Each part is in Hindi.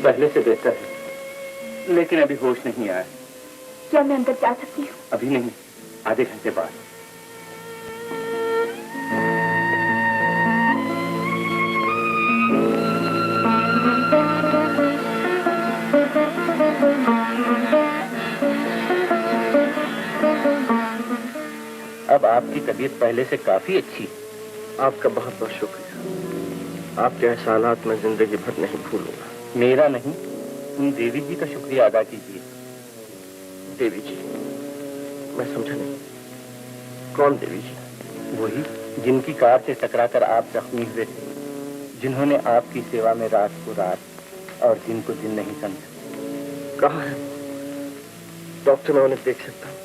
पहले से बेहतर है, लेकिन अभी होश नहीं आया। क्या मैं अंदर जा सकती हूँ? अभी नहीं, आधे घंटे बाद। अब आपकी तबीयत पहले से काफी अच्छी। आपका बहुत बहुत शुक्रिया। आपके एहसानात में जिंदगी भर नहीं भूलूंगा। मेरा नहीं, उन देवी जी का शुक्रिया अदा कीजिए। देवी जी? मैं समझा नहीं, कौन देवी जी? वही जिनकी कार से टकराकर आप जख्मी हुए थे, जिन्होंने आपकी सेवा में रात को रात और दिन को दिन नहीं समझा। कहाँ है डॉक्टर? मैं उन्हें देख सकता हूँ?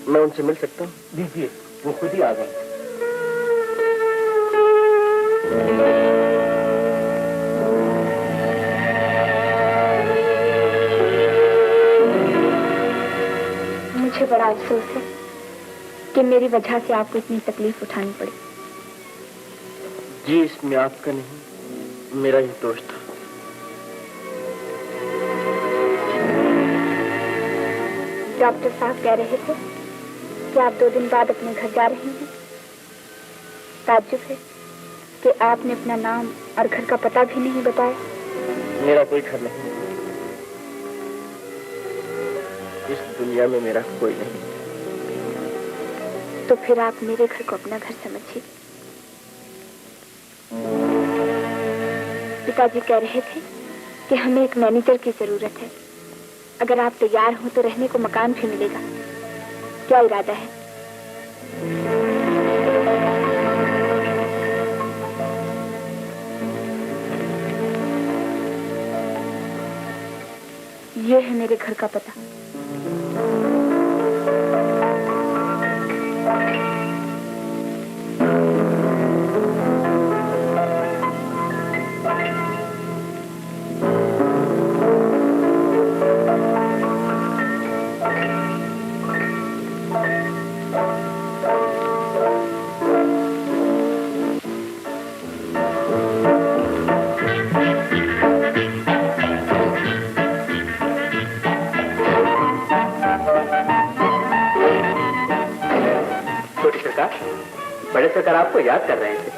मैं उनसे मिल सकता हूँ? दीजिए, वो खुद ही आ गए। मुझे बड़ा अफसोस है कि मेरी वजह से आपको इतनी तकलीफ उठानी पड़ी। जी, इसमें आपका नहीं, मेरा ही दोष था। डॉक्टर साहब कह रहे थे कि आप 2 दिन बाद अपने घर जा रहे हैं। ताज्जुब है कि आपने अपना नाम और घर का पता भी नहीं बताया। मेरा कोई घर नहीं, इस दुनिया में मेरा कोई नहीं। तो फिर आप मेरे घर को अपना घर समझिए। पिताजी कह रहे थे कि हमें एक मैनेजर की जरूरत है। अगर आप तैयार हो तो रहने को मकान भी मिलेगा। क्या इरादा है? ये है मेरे घर का पता। बड़े सरकार आपको याद कर रहे थे।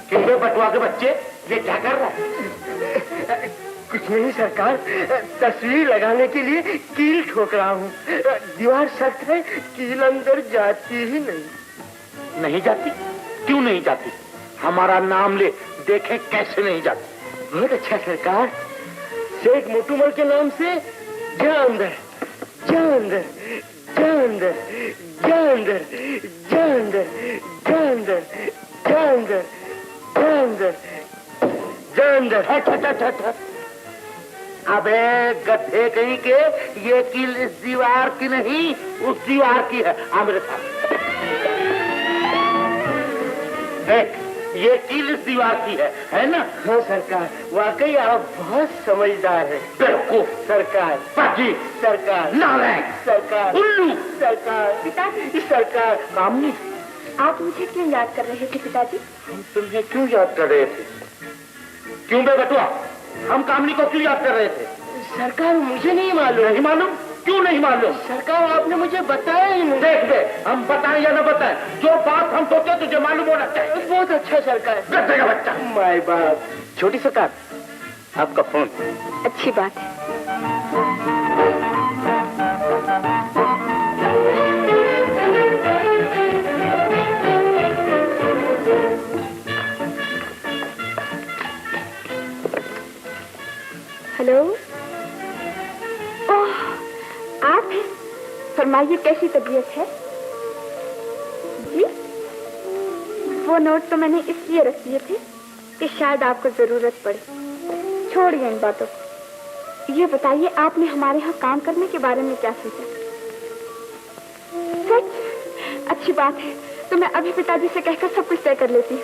क्यों बटुआ के बच्चे, ये क्या कर रहा है? कुछ नहीं सरकार, तस्वीर लगाने के लिए कील ठोक रहा हूँ। दीवार सख्त है, कील अंदर जाती ही नहीं। नहीं जाती? क्यों नहीं जाती? हमारा नाम ले, देखें कैसे नहीं जाती। बहुत अच्छा सरकार, शेख मोटूमल के नाम से जा अंदर, जा अंदर, जा अंदर, जा अंदर, जा अंदर, जा अंदर, जा अंदर, जा अंदर, जा अंदर। अबे गधे कहीं के, ये कील इस दीवार की नहीं, उस दीवार की है। आ मेरे साथ देख, ये कील इस दीवार की है ना? हाँ सरकार, वाकई आप बहुत समझदार हैं। बेवकूफ सरकार, पाजी सरकार, नालायक सरकार, उल्लू सरकार, पिताजी, सरकार। कामनी, आप मुझे क्यों याद कर रहे थे पिताजी? हम तुम्हें क्यों याद कर रहे थे? क्यों बे बटुआ, हम कामनी को क्यों याद कर रहे थे? सरकार मुझे नहीं मालूम। नहीं मालूम? क्यों नहीं मालूम? सरकार आपने मुझे बताया ही नहीं। देख बे, हम बताएं या न बताएं, जो बात हम सोचे तुझे मालूम होना चाहिए। बहुत अच्छा सरकार। गधे का बच्चा। माय बाप। छोटी सरकार, आपका फोन। अच्छी बात है। हेलो, ओह, आप हैं? फरमाइए, कैसी तबीयत है? जी, वो नोट तो मैंने इसलिए रख दिए थे कि शायद आपको जरूरत पड़े। छोड़िए इन बातों को। ये बताइए, आपने हमारे यहाँ काम करने के बारे में क्या सोचा? सच? अच्छी बात है, तो मैं अभी पिताजी से कहकर सब कुछ तय कर लेती हूँ।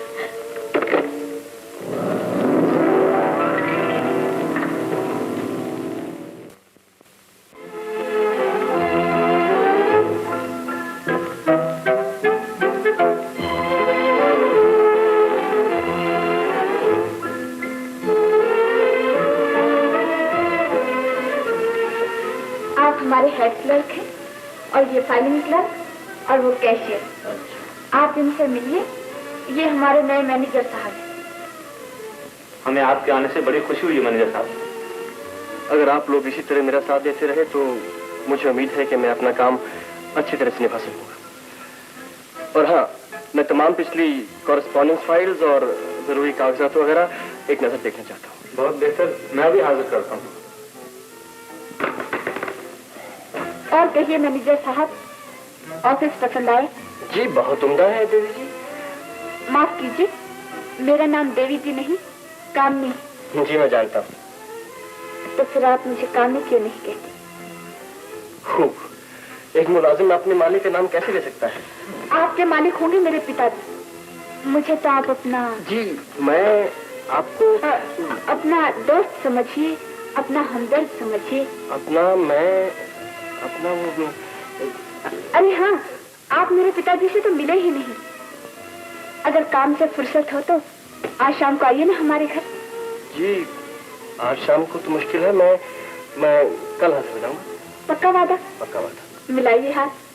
क्लर्क है और ये फाइलिंग क्लर्क और वो कैशियर। आप इनसे मिलिए, ये हमारे नए मैनेजर साहब हैं। हमें आपके आने से बड़ी खुशी हुई मैनेजर साहब। अगर आप लोग इसी तरह मेरा साथ देते रहे तो मुझे उम्मीद है कि मैं अपना काम अच्छी तरह से निभा सकूंगा। और हाँ, मैं तमाम पिछली कॉरेस्पॉन्डेंस फाइल्स और जरूरी कागजात वगैरह एक नजर देखना चाहता हूँ। बहुत बेहतर, मैं भी हाजिर करता हूँ। और कहिए मैनेजर साहब, ऑफिस पसंद आए? जी बहुत उम्दा है देवी जी। माफ कीजिए, मेरा नाम देवी जी नहीं, कामनी। जी मैं जानता हूँ। तो फिर आप मुझे कामनी क्यों नहीं कहती? खूब, एक मुलाजिम अपने मालिक का नाम कैसे ले सकता है? आपके मालिक होंगे मेरे पिताजी। मुझे तो आप अपना जी मैं आपको अपना दोस्त समझिए, अपना हमदर्द समझिए। अपना वो अरे हाँ, आप मेरे पिताजी से तो मिले ही नहीं। अगर काम से फुर्सत हो तो आज शाम को आइए ना हमारे घर। जी आज शाम को तो मुश्किल है, मैं कल हाजिर हो जाऊंगा। पक्का वादा? पक्का वादा। मिलाइए हाथ।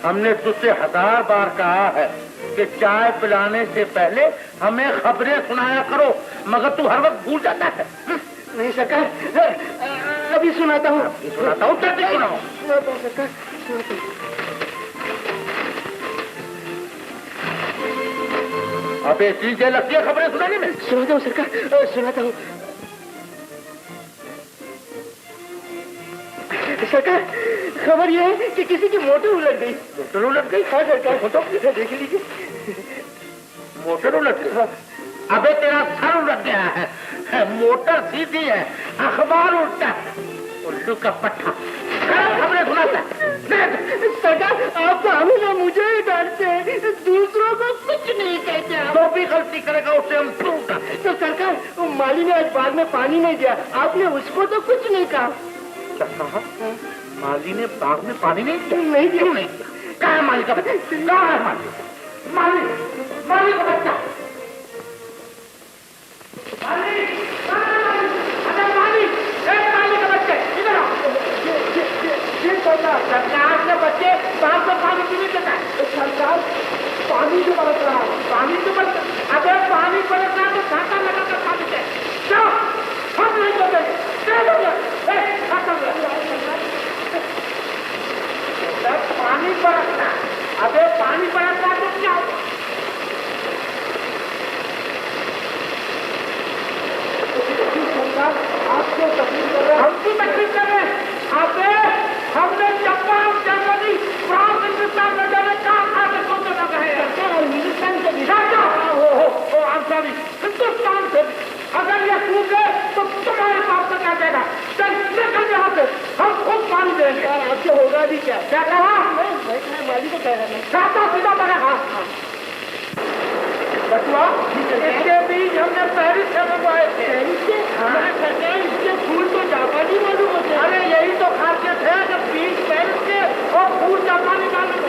हमने तुझसे 1000 बार कहा है कि चाय पिलाने से पहले हमें खबरें सुनाया करो, मगर तू हर वक्त भूल जाता है। नहीं सरकार, अभी सुनाता हूँ। सुनाता हूँ, जल्दी सुनाओ। सुनाता हूँ सरकार, सुनाता हूँ। अबे चीजें लगती है खबरें सुनाने में। सुनाता हूँ सरकार, सुनाता हूँ। सरकार, खबर यह है कि किसी की मोटर उलट गई। मोटर उलट गई? हाँ सरकार, तो देख लीजिए। मोटर उलट गई? अबे तेरा सर उलट गया है। मोटर सीधी है, अखबार उल्टा है। उल्लू का पट्टा खबरें सुनाता है। सरकार, आप तो हमेशा मुझे ही डांटते हैं, दूसरों को कुछ नहीं कहते आप। जो भी गलती करेगा उसे हम दूंगा। तो सरकार, वो माली ने आज बाग में पानी नहीं दिया, आपने उसको तो कुछ नहीं कहा। माली ने बाग में पानी नहीं दिया? नहीं दिया। क्यों नहीं दिया? कहाँ है माली का बच्चा? कहाँ है माली? माली, माली का बच्चा। माली, अरे माली, माली का बच्चे, इधर आओ। सरकार के बच्चे बाग में पानी क्यों नहीं देता है? सरकार, पानी जो बरस रहा है, पानी जो बरस, अगर पानी बरस रहा है तो छाता लगाकर पानी दे। जाओ, हम नहीं देते। पानी बरसना, अबे पानी बरसना तो क्या होगा? आपको तकलीफ कर रहे हैं, हमको तकलीफ कर रहे हैं। अबे हमने जापान, जर्मनी, फ्रांस, हिंदुस्तान में जाने कहा था कि सोचने लगा है। हिंदुस्तान से भी हिंदुस्तान से अगर ये सूखे तो तुम्हारे पास से क्या देगा? चल निकल यहाँ से, हम खुद पानी देंगे। आपसे होगा भी क्या? क्या कहा? माली को कह रहे हैं, सीधा बना। बचवा, इसके बीज हमने पेरिस से मंगवाए थे। सरकार, इसके फूल तो जापानी मालूम होते हैं। अरे यही तो खासियत है, जब बीज पेरिस के और फूल जापानी मालूम।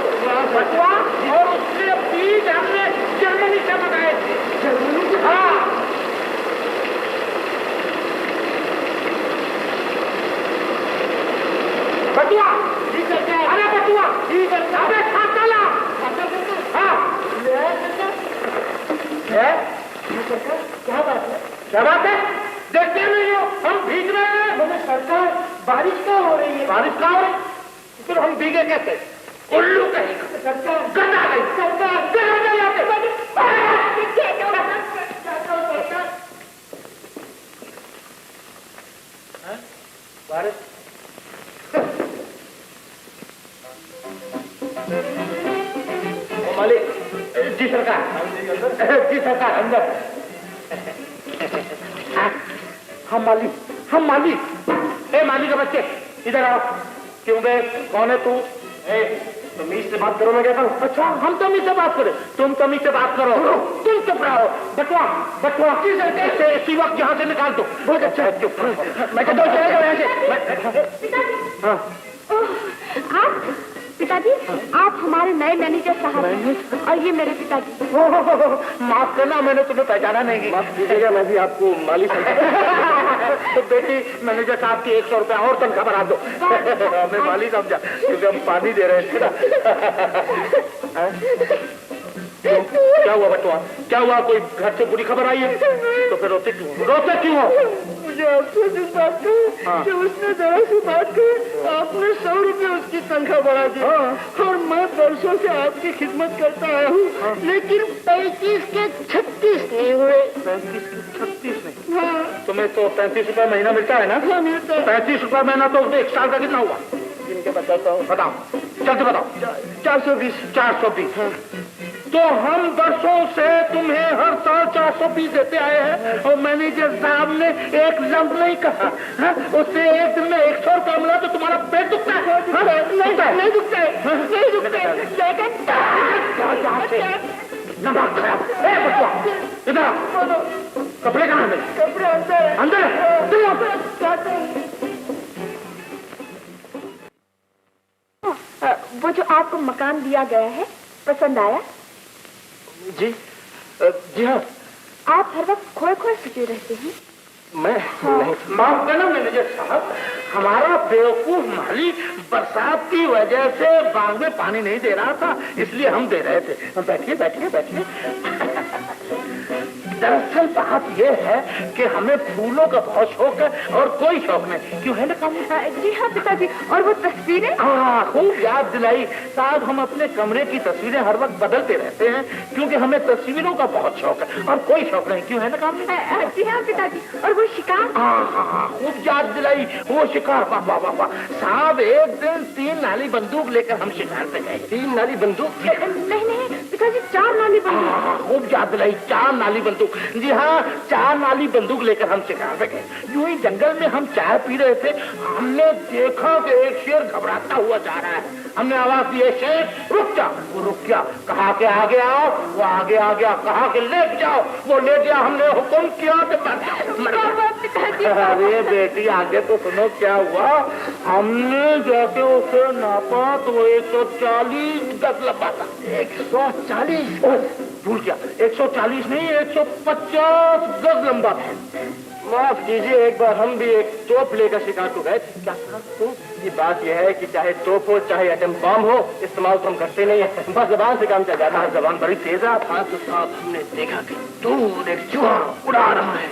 बचवा, और उसके बीज हमने जर्मनी से मंगाए थे। जर्मनी से? हाँ। बटुआ, अरे बटुआ, अबे खाता ला। हाँ, है? क्या बात है? क्या बात है? देखते नहीं हो, हम भीग रहे हैं। मैंने सरकार, बारिश क्या हो रही है? बारिश क्या हो रही है? फिर हम भीगे कैसे? उल्लू कहीं सरकार, गंदा गई सरकार, बारिश। मालिक, जी सरकार, जी सरकार, अंदर। हम मालिक, ए मालिक के बच्चे, इधर आओ। क्यों बे, कौन है तू? तमीज से बात करो, मैं क्या करूं? अच्छा, हम तमीज से बात करें, तुम तमीज से बात करो। तुम चुप रहो। बटुआ, इसी वक्त यहाँ से निकाल दो। बहुत अच्छा है, चुप। मैं कहता हूँ चले जाओ यहाँ से। हाँ, आप पिताजी, आप हमारे नए मैनेजर साहब हैं और ये मेरे पिताजी। माफ करना, मैंने तुम्हें पहचाना नहीं। माफ कीजिएगा, मैं भी आपको माली समझा। तो बेटी, मैनेजर साहब की 100 रुपया और तनख्वाह बढ़ा दो। मैं माली समझा क्योंकि हम पानी दे रहे थे ना। क्या हुआ बटुआ? क्या हुआ? कोई घर से बुरी खबर आई है? तो फिर रोते क्यों हो? मुझे अफसोस इस बात का कि उसने जरा सी बात की, आपने 100 रुपये उसकी तनख्वाह बढ़ा दी। और मैं वर्षों से आपकी खिदमत करता आया हूँ, लेकिन 35 के 36 नहीं हुए। 35 के 36 नहीं? हाँ। तुम्हें तो 35 रुपया महीना मिलता है ना? हाँ, मिलता है। 35 रुपया महीना तो 1 साल का कितना हुआ? इनके बताता हूँ। बताओ, जल्दी बताओ। 420। 420। तो हम वर्षों से तुम्हें हर साल 420 देते आए हैं और मैनेजर साहब ने एक लफ्ज नहीं कहा। उससे एक दिन में 100 रुपया मिला तो तुम्हारा पेट दुखता है? नहीं दुखता है। दिमाग खराब। बचुआ, इधर आओ। कपड़े कहाँ हैं? कपड़े अंदर वो जो आपको मकान दिया गया है, पसंद आया? जी हाँ। आप हर वक्त खोए खोए सोचे रहते हैं। मैं नहीं। माफ करना मैनेजर साहब, हमारा बेवकूफ माली बरसात की वजह से बाग में पानी नहीं दे रहा था, इसलिए हम दे रहे थे। बैठिए बैठिए बैठिए। दरअसल बात यह है कि हमें फूलों का बहुत शौक है और कोई शौक नहीं, क्यों है ना कामनी? जी हाँ पिताजी, और वो तस्वीरें? हाँ, खूब याद दिलाई साहब। हम अपने कमरे की तस्वीरें हर वक्त बदलते रहते हैं, क्योंकि हमें तस्वीरों का बहुत शौक है और कोई शौक नहीं, क्यों है ना कामनी? जी हाँ पिताजी, और वो शिकार? हाँ, खूब याद दिलाई, वो शिकार। वाह वाह वाह वाह साहब, एक दिन 3 नाली बंदूक लेकर हम शिकार पे गए। 3 नाली बंदूक? नहीं नहीं पिताजी, 4 नाली बंदूक। हाँ, खूब याद दिलाई, 4 नाली बंदूक। जी हाँ, 4 नाली बंदूक लेकर हम शिकार पे गए। यूं ही जंगल में हम चाय पी रहे थे, हमने देखा कि एक शेर घबराता हुआ जा रहा है। हमने आवाज दी, शेर रुक जा। वो रुक गया। कहा कि आगे आओ, वो आगे आ गया। कहा कि लेट जाओ, वो लेट गया। हमने हुक्म किया कि मर जाओ। अरे बेटी, आगे तो सुनो क्या हुआ। हमने जाके उसे नापा तो वो 140 गज लंबा था। 140? भूल गया, 140 नहीं, 150 गज लंबा था। माफ कीजिए, एक बार हम भी एक तोप लेकर शिकार को गए थे। क्या कहा तू? ये बात यह है कि चाहे तोप हो चाहे एटम बम हो, इस्तेमाल तो हम करते नहीं है, बस जबान से काम चल जाता है। जबान बड़ी तेज है। हाँ तो साहब, हमने देखा कि दूर एक चूहा उड़ा रहा है।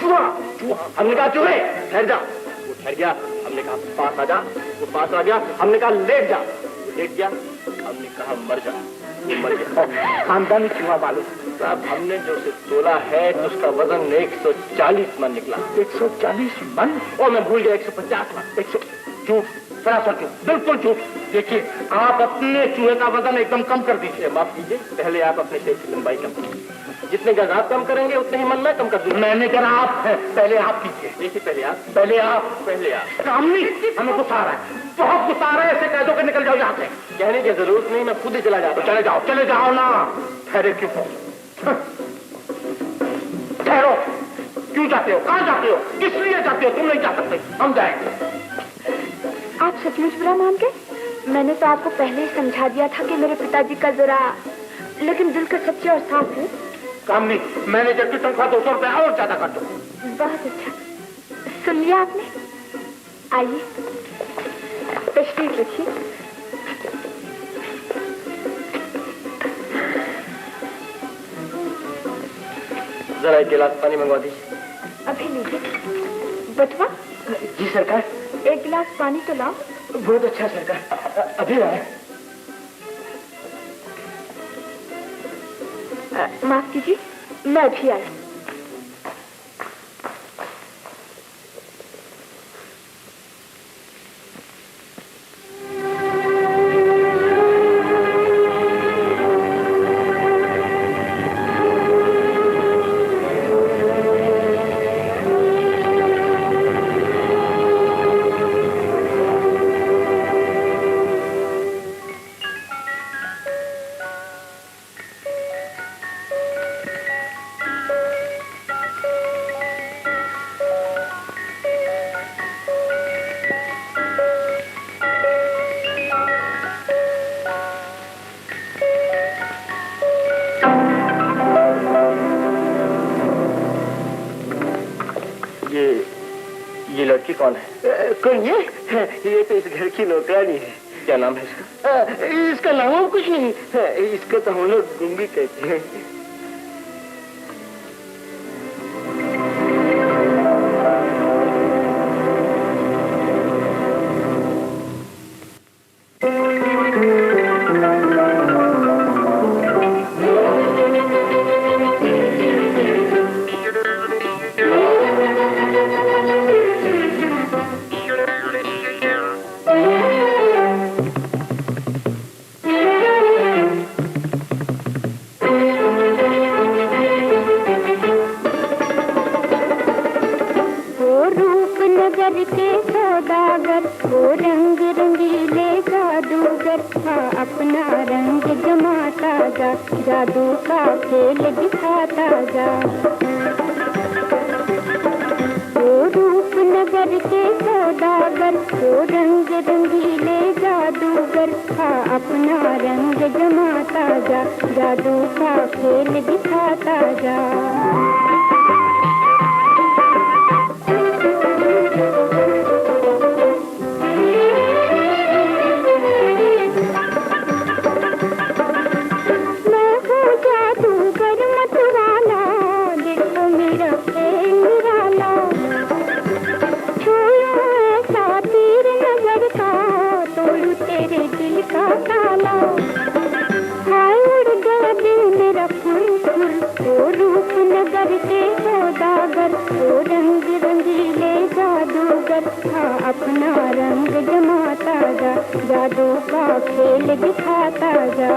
चूहा चूहा। हमने कहा चूहे ठहर जा। वो ठहर गया। हमने कहा पास आ जा। वो पास आ गया। हमने कहा लेट जा। वो लेट गया। हमने कहा मर जा। वो मर गया। खानदानी चूहा वाले साहब, हमने जो उसे तोला है तो उसका वजन 140 मन निकला। 140 मन? और मैं भूल गया 150 मन। 100 झूठ, सरासर झूठ, बिल्कुल झूठ। देखिए, आप अपने चूहे का वजन एकदम कम कर दीजिए। माफ कीजिए, पहले आप अपने शेर की लंबाई कम कीजिए। जितने गज आप कम करेंगे उतने ही मन मैं कम कर दूंगा। मैनेजर आप हैं, पहले आप कीजिए। देखिए, पहले आप। पहले आप। पहले आप। कामनी, हमें गुस्सा आ रहा है, बहुत गुस्सा आ रहा है। ऐसे कह दो कि निकल जाओ यहाँ से। कहने की जरूरत नहीं, मैं खुद ही चला जाता। चले जाओ ना। ठहरे क्यों? ठहरो। क्यों जाते हो? कहाँ जाते हो? किस लिए जाते हो? तुम नहीं जा सकते, हम जाएंगे। आप सचमुच बुरा मान गए? मैंने तो आपको पहले ही समझा दिया था कि मेरे पिताजी का जरा, लेकिन दिल के सच्चे और साफ है। कामनी, मैनेजर की तनख्वाह 200 रुपए और ज्यादा कर दो। बहुत अच्छा, सुन लिया आपने? आइए, तशरीफ रखिए। जरा एक गिलास पानी मंगवा दीजिए। अभी लीजिए। बटवा? जी सरकार। एक गिलास पानी तो लाओ। बहुत अच्छा सरकार, अभी आए। माफ कीजिए, मैं भी आई। ये लड़की कौन है? कौन? ये तो इस घर की नौकरानी है। क्या नाम है इसका? इसका नाम कुछ नहीं, इसका तो हम लोग गुंगी कहते हैं। जादू का खेल दिखाता जा। वो रूपनगर के सौदागर, वो रंग रंगीले जादूगर, हाँ अपना रंग जमाता जा, जादू का खेल दिखाता जा। जादूगर हाँ अपना रंग जमाता जा, जादू का खेल दिखाता जा।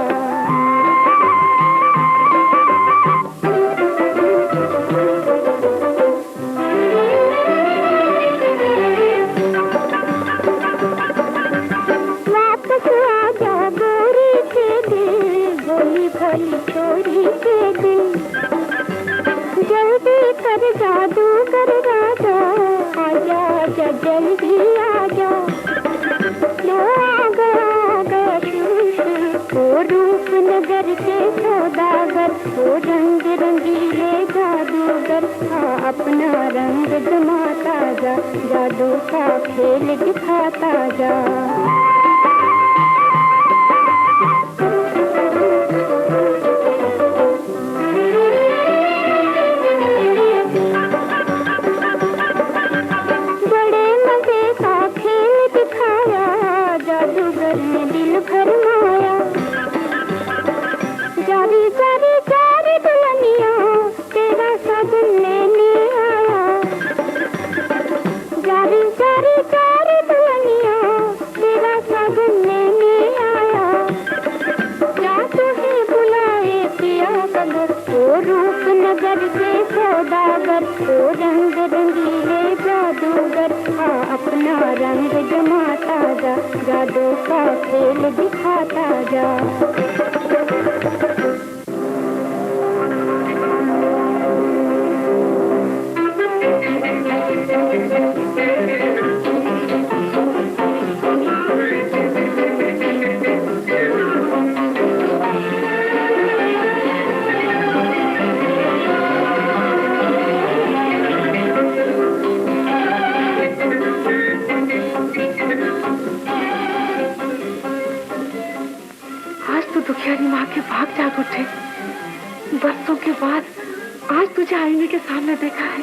वापस आ जा गोरी के दिल, भोली भोली छोरी के दिल, जल्दी कर जादूगर राजा, आजा आजा जल्दी आजा। लो आ गया शुरू वो रूपनगर के सौदागर, वो रंग रंगीले जादूगर हाँ अपना रंग जमाता जा, जादू का खेल दिखाता जा। जारी जारी जारी दुल्हनिया तेरा साजन लेने आया, जारी जारी जारी दुल्हनिया तेरा साजन लेने आया। क्या तुझे बुलाए पिया कगर, वो रूपनगर के सौदागर, वो रंग रंगीले जादूगर हाँ अपना रंग जमाता जा, जादू का खेल दिखाता जा। दुखियारी माँ के भाग जाग उठे, बरसों के बाद आज तुझे आईने के सामने देखा है।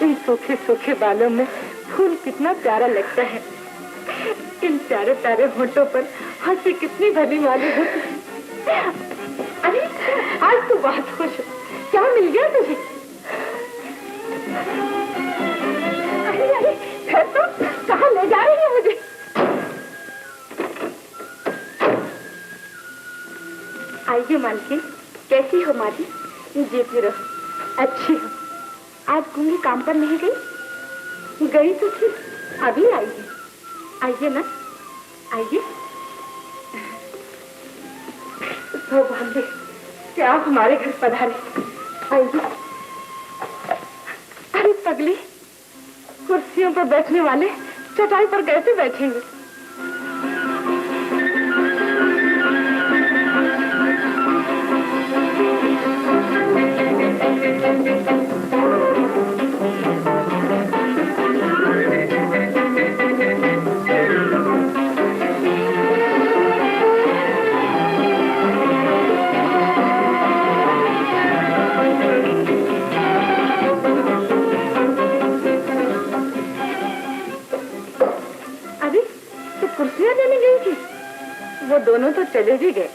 इन सूखे सूखे बालों में फूल कितना प्यारा लगता है, इन प्यारे प्यारे होठों पर हंसी कितनी भली वाली होती है। अरे आज तू बहुत खुश हो, क्या मिल गया तुझे? अरे अरे फिर तो कहाँ ले जा रही है मुझे? आइए मालकिन, कैसी हो माली? जी फिर अच्छी हो। आज गुंगी काम पर नहीं गई? गई तो थी, अभी आई है। आइए ना, आइए। सौभाग्य क्या आप हमारे घर पधारे। आइए। अरे पगली, कुर्सियों पर बैठने वाले चटाई पर कैसे बैठेंगे? कुर्सियां देने गई थी, वो दोनों तो चले भी गए।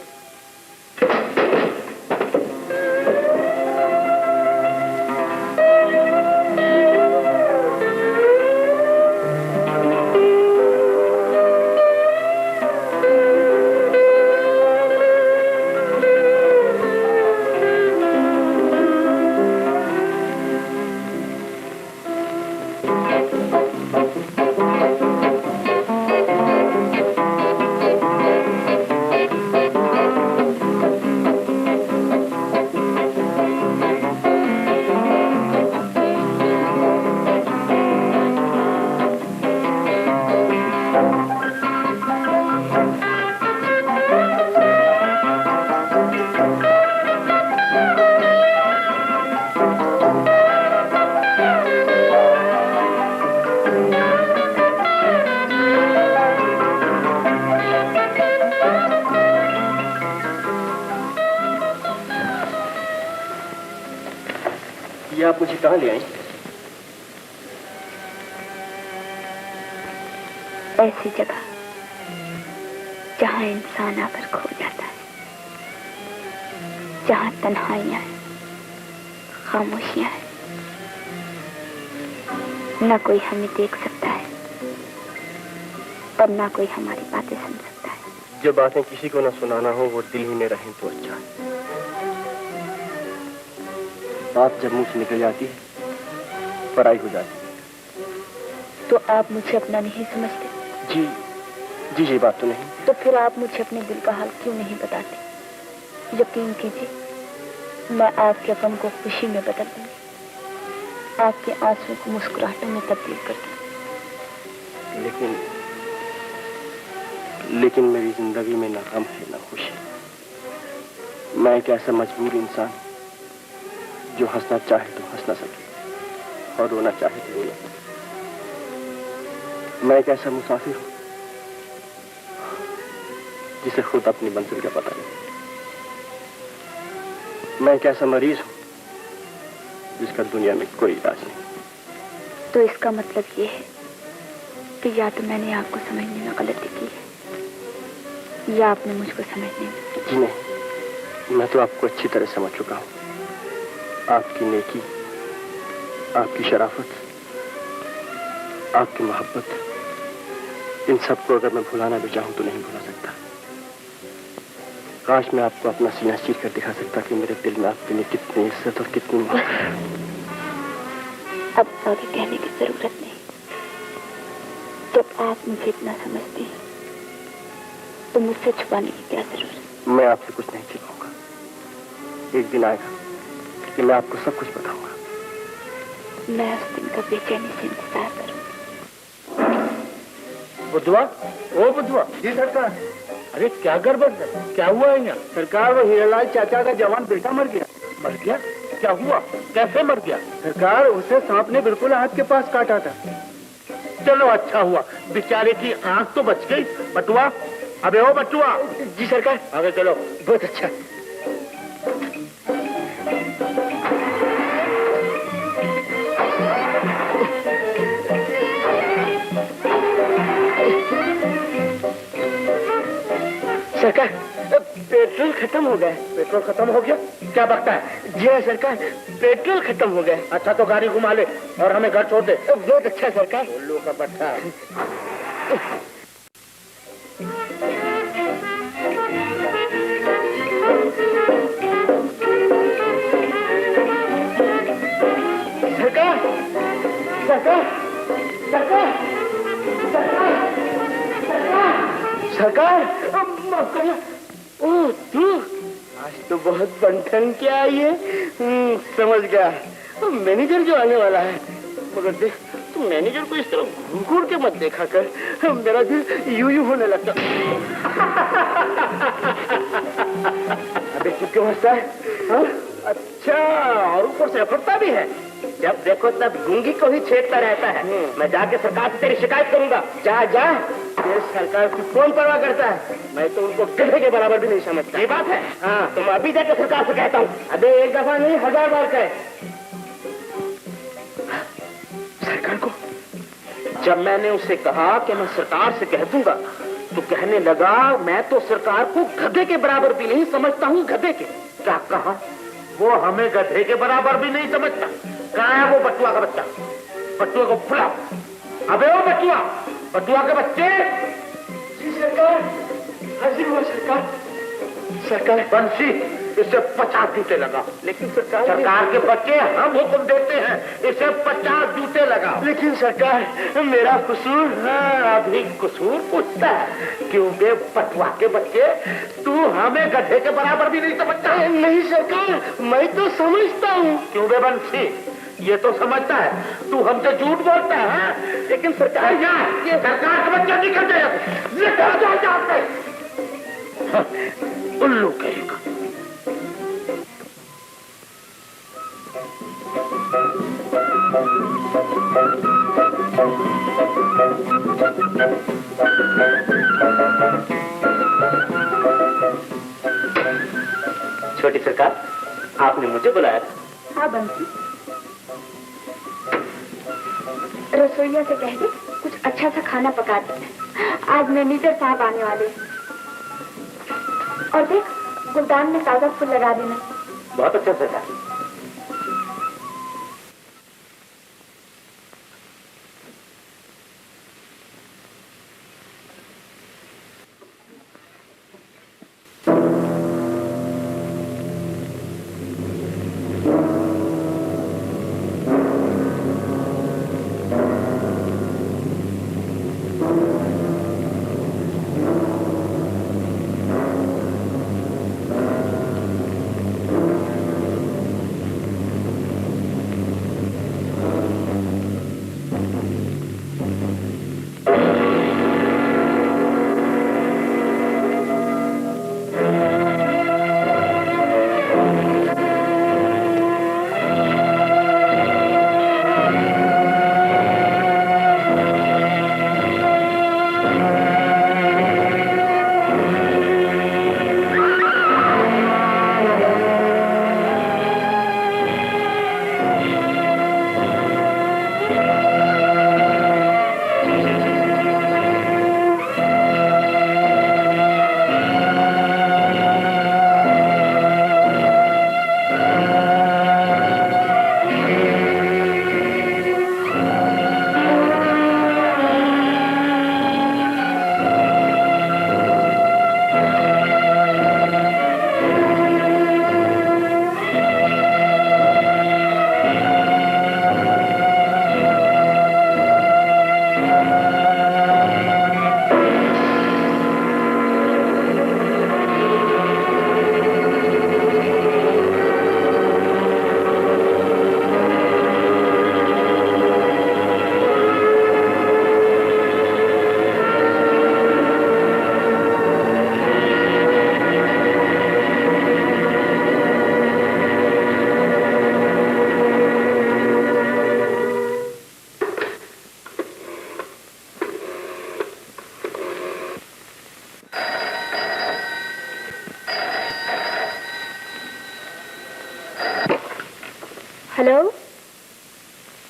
ये आप मुझे कहाँ ले आई? ऐसी जगह जहाँ इंसान आकर खो जाता है, जहाँ तन्हाइयाँ हैं, खामोशियाँ हैं, न कोई हमें देख सकता है और न कोई हमारी बातें सुन सकता है। जो बातें किसी को न सुनाना हो वो दिल ही में रहें तो अच्छा है। बात जब मुंह से निकल जाती है पराई हो जाती है। तो आप मुझे अपना नहीं समझते? जी जी ये बात तो नहीं। तो फिर आप मुझे अपने दिल का हाल क्यों नहीं बताते? यकीन कीजिए, मैं आपके गम को खुशी में बदल दूंगी, आपके आंसू को मुस्कुराहटों में तब्दील कर दूंगी। लेकिन मेरी जिंदगी में ना गम है ना खुशी। मैं एक ऐसा मजबूर इंसान जो हंसना चाहे तो हंस ना सके और रोना चाहे तो रो ना सके। मैं एक ऐसा मुसाफिर हूं जिसे खुद अपनी मंजिल का पता नहीं। मैं एक ऐसा मरीज हूं जिसका दुनिया में कोई इलाज नहीं। तो इसका मतलब ये है कि या तो मैंने आपको समझने में गलती की है या आपने मुझको समझने में। जी नहीं, मैं तो आपको अच्छी तरह समझ चुका हूं। आपकी नेकी, आपकी शराफत, आपकी मोहब्बत, इन सबको अगर मैं भुलाना भी चाहूं तो नहीं भुला सकता। काश मैं आपको अपना सीना चीर कर दिखा सकता कि मेरे दिल में आपके लिए कितनी इज्जत और कितनी मोहब्बत। अब आगे कहने की जरूरत नहीं। तो आप मुझे इतना समझते हैं तो मुझसे छुपाने की क्या जरूरत? मैं आपसे कुछ नहीं छिपाऊंगा। एक दिन आएगा कि मैं आपको सब कुछ बताऊंगा। मैं उस दिन का बेचैनी से इंतजार करूंगा। बुधवा, ओ बुधवा। जी सरकार। अरे क्या गड़बड़ है? क्या हुआ है यहाँ? सरकार, वो हीरालाल चाचा का जवान बेटा मर गया। मर गया? क्या हुआ? कैसे मर गया? सरकार, उसे सांप ने बिल्कुल हाथ के पास काटा था। चलो अच्छा हुआ, बेचारे की आंख तो बच गई। बटुआ, अबे ओ बटुआ। जी सरकार। आगे चलो। बहुत अच्छा। सरकार, पेट्रोल खत्म हो गया। पेट्रोल खत्म हो गया? क्या बकता है? जी हाँ सरकार, पेट्रोल खत्म हो गया। अच्छा तो गाड़ी घुमा ले और हमें घर छोड़ दे। बहुत अच्छा सरकार। उल्लू का पट्टा। सरकार, सरकार, सरकार, सरकार, सरकार, माफ करना। ओह तू, आज तो बहुत बंठन के आई है। समझ गया, मैनेजर जो आने वाला है। मगर देख, तू मैनेजर को इस तरह घूर के मत देखा कर, मेरा दिल यूं होने लगता। अबे तू क्यों हंसता है? हाँ? अच्छा, और ऊपर से फटता भी है। जब देखो तब गूंगी को ही छेड़ता रहता है। मैं जाके सरकार से तेरी शिकायत करूंगा। जा जा, तेरे सरकार की कौन परवाह करता है? मैं तो उनको गधे के बराबर भी नहीं समझता। ये बात है? हाँ, तो मैं अभी जाके सरकार से कहता हूँ। अबे एक दफा नहीं 1000 बार कहे। सरकार को जब मैंने उसे कहा कि मैं सरकार से कह दूंगा तो कहने लगा मैं तो सरकार को गधे के बराबर भी नहीं समझता हूँ। गधे के? क्या कहा? वो हमें गधे के बराबर भी नहीं समझता। कहाँ है वो बटुआ का बच्चा? बटुआ को बुलाओ। अबे वो बटुआ, बटुआ के बच्चे। जी सरकार, हाजिर हुआ सरकार। सरकार, बंसी, इसे 50 जूते लगा। लेकिन सरकार के बच्चे हम हुक्म देते हैं, इसे 50 जूते लगा। लेकिन सरकार, मेरा कसूर। हाँ, अभी कसूर पूछता है? क्यों बे बटुआ के बच्चे, तू हमें गधे के बराबर भी नहीं समझता? नहीं सरकार, मैं तो समझता हूँ। क्यों बे बंसी, ये तो समझता है, तू हमसे झूठ बोलता है। लेकिन सरकार, ये सरकार का बच्चा निकल जाए, निकल जाओ यहाँ से। हाँ, उल्लू कहेगा। छोटी सरकार, आपने मुझे बुलाया था? हाँ बंसी, रसोइया से कह दे कुछ अच्छा सा खाना पका दे। आज मैनेजर साहब आने वाले हैं। और देख, गुलदान में ताजा फूल लगा देना। बहुत अच्छा सरकार।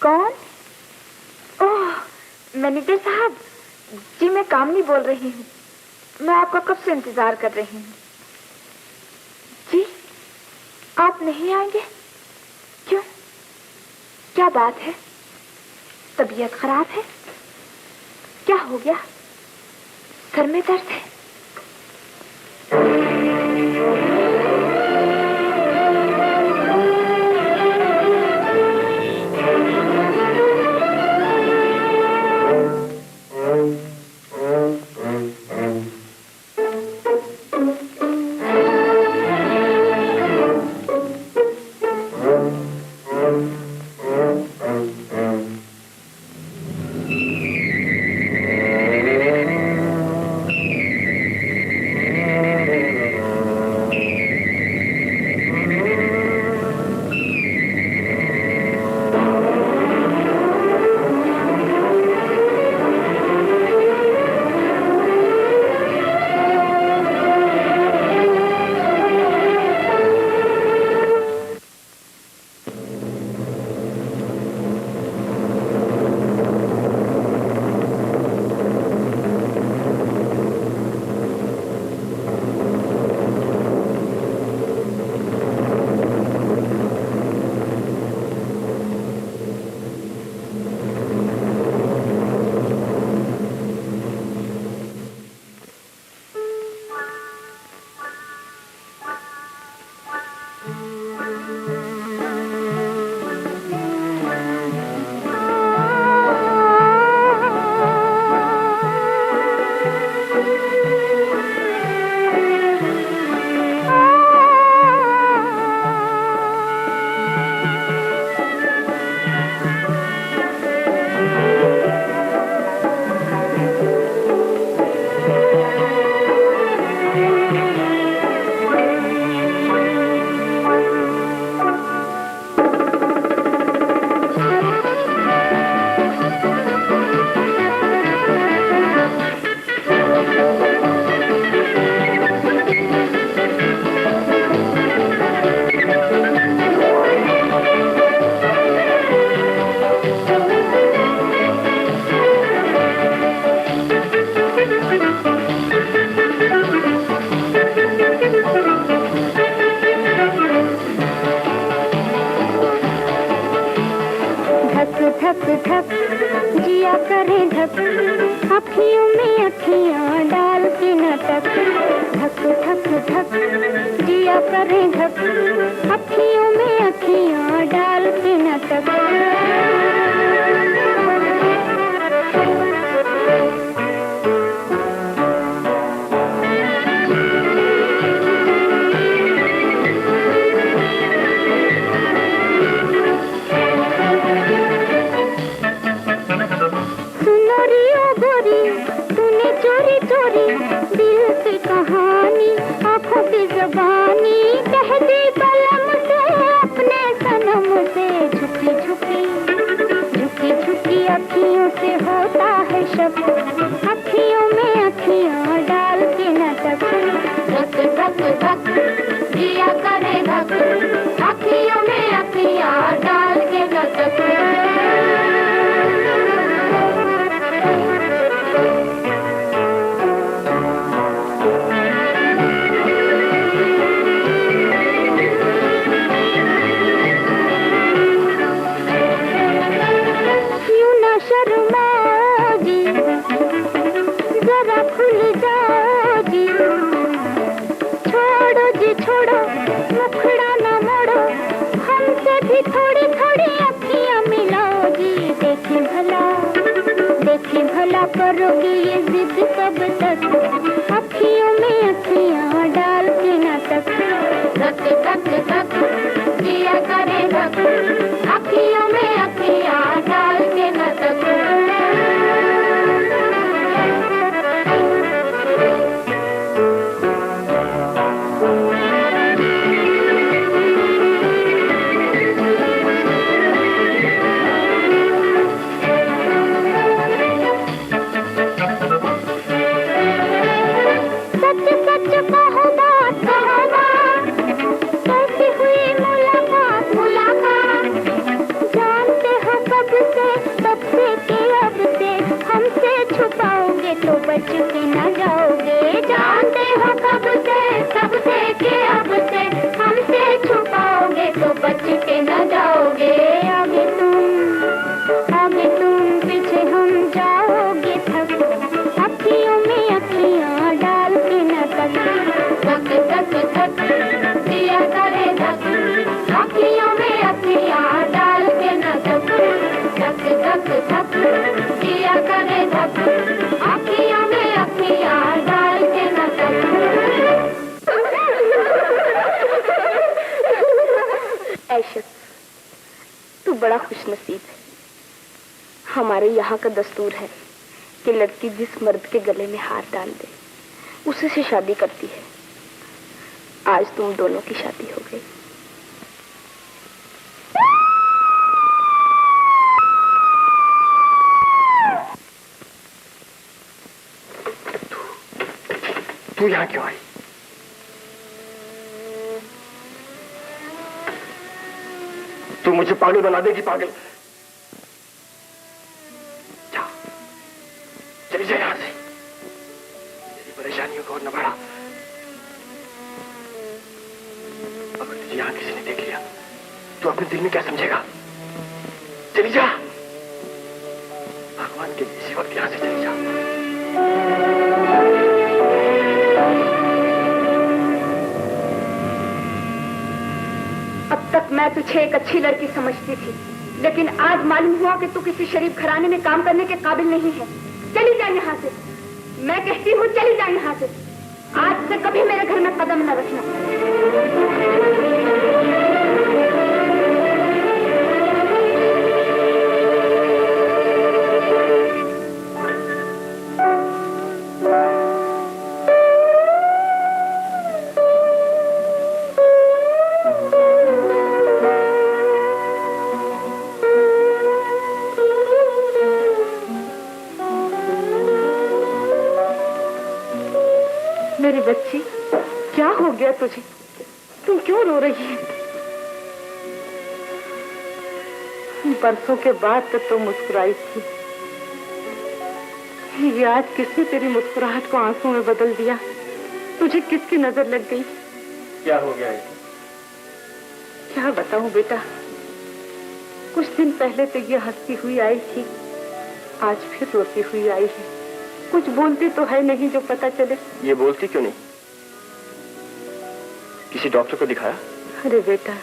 कौन? ओह, मैनेजर साहब जी, मैं कामनी बोल रही हूँ। मैं आपका कब से इंतजार कर रही हूँ। जी, आप नहीं आएंगे? क्यों? क्या बात है? तबीयत खराब है? क्या हो गया? सर में दर्द है? नसीब है। हमारे यहाँ का दस्तूर है कि लड़की जिस मर्द के गले में हार डाल दे उसी से शादी करती है। आज तुम दोनों की शादी हो गई। तू यहाँ क्यों आई? तू मुझे पागल बना देगी पागल। जा, चली जा यहाँ से। तेरी परेशानियों को और न बढ़ा। अगर तुझे यहाँ किसी ने देख लिया तो अपने दिल में क्या समझेगा? चली जा। भगवान के इसी वक्त यहाँ से चली जा। अब तक मैं तुझे एक अच्छी लड़की समझती थी, लेकिन आज मालूम हुआ कि तू किसी शरीफ घराने में काम करने के काबिल नहीं है। चली जा यहाँ से। मैं कहती हूँ चली जा यहाँ से। आज से कभी मेरे घर में कदम न रखना। मेरी बच्ची, क्या हो गया तुझे? तुम क्यों रो रही है? बरसों के बाद तो तुम मुस्कुराई थी। ये आज किसने तेरी मुस्कुराहट को आंसू में बदल दिया? तुझे किसकी नजर लग गई? क्या हो गया है? क्या बताऊं बेटा, कुछ दिन पहले तो ये हंसती हुई आई थी, आज फिर रोती हुई आई है। कुछ बोलती तो है नहीं जो पता चले। ये बोलती क्यों नहीं? किसी डॉक्टर को दिखाया? अरे बेटा,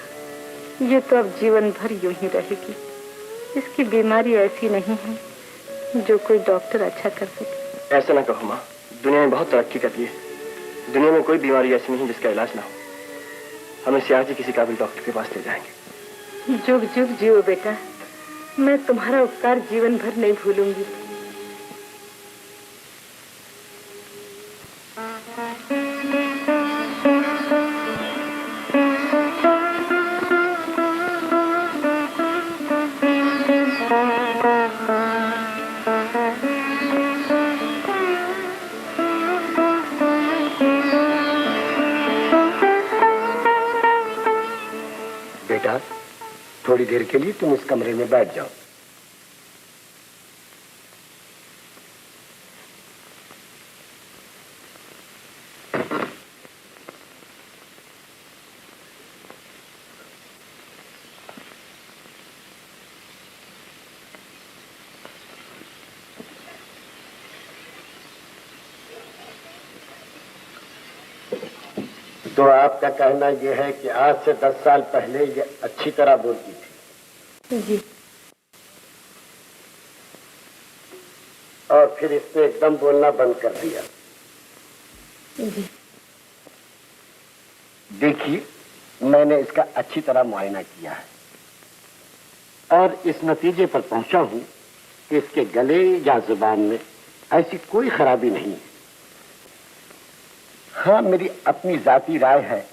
ये तो अब जीवन भर यूं ही रहेगी। इसकी बीमारी ऐसी नहीं है जो कोई डॉक्टर अच्छा कर सके। ऐसा ना कहो माँ, दुनिया में बहुत तरक्की कर ली है। दुनिया में कोई बीमारी ऐसी नहीं जिसका इलाज ना हो। हम इसे आज ही किसी काबिल डॉक्टर के पास ले जाएंगे। जुग जुग जियो बेटा, मैं तुम्हारा उपकार जीवन भर नहीं भूलूंगी। बेटा, थोड़ी देर के लिए तुम इस कमरे में बैठ जाओ। तो आपका कहना यह है कि आज से 10 साल पहले ये अच्छी तरह बोलती थी जी। और फिर इसने एकदम बोलना बंद कर दिया। जी। देखिए, मैंने इसका अच्छी तरह मुआयना किया है और इस नतीजे पर पहुंचा हूं कि इसके गले या जुबान में ऐसी कोई खराबी नहीं है। हाँ, मेरी अपनी जाती राय है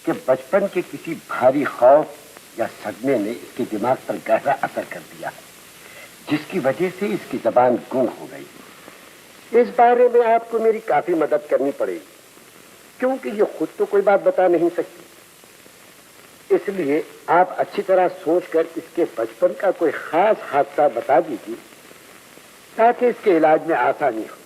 कि बचपन के किसी भारी खौफ या सदमे ने इसके दिमाग पर गहरा असर कर दिया है, जिसकी वजह से इसकी जबान गुम हो गई। इस बारे में आपको मेरी काफी मदद करनी पड़ेगी, क्योंकि ये खुद तो कोई बात बता नहीं सकती। इसलिए आप अच्छी तरह सोचकर इसके बचपन का कोई खास हादसा बता दीजिए ताकि इसके इलाज में आसानी हो।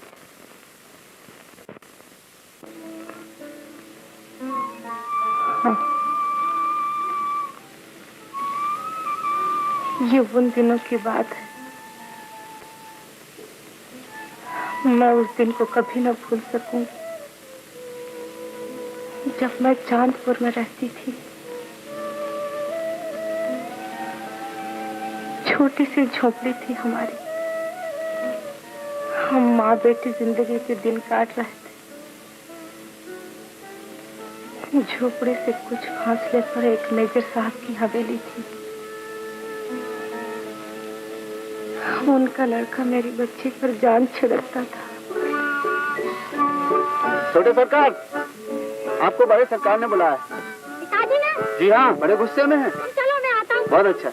ये उन दिनों की बात है, मैं उस दिन को कभी न भूल सकूंगी जब मैं चांदपुर में रहती थी। छोटी सी झोपड़ी थी हमारी, हम माँ बेटी जिंदगी के दिन काट रहे थे। झोपड़ी से कुछ फासले पर एक मेजर साहब की हवेली थी। उनका लड़का मेरी बच्ची पर जान छिड़कता था। छोटे सरकार, आपको बड़े सरकार ने बुलाया। पिताजी ने? जी हाँ, बड़े गुस्से में हैं। चलो मैं आता हूँ। बहुत अच्छा।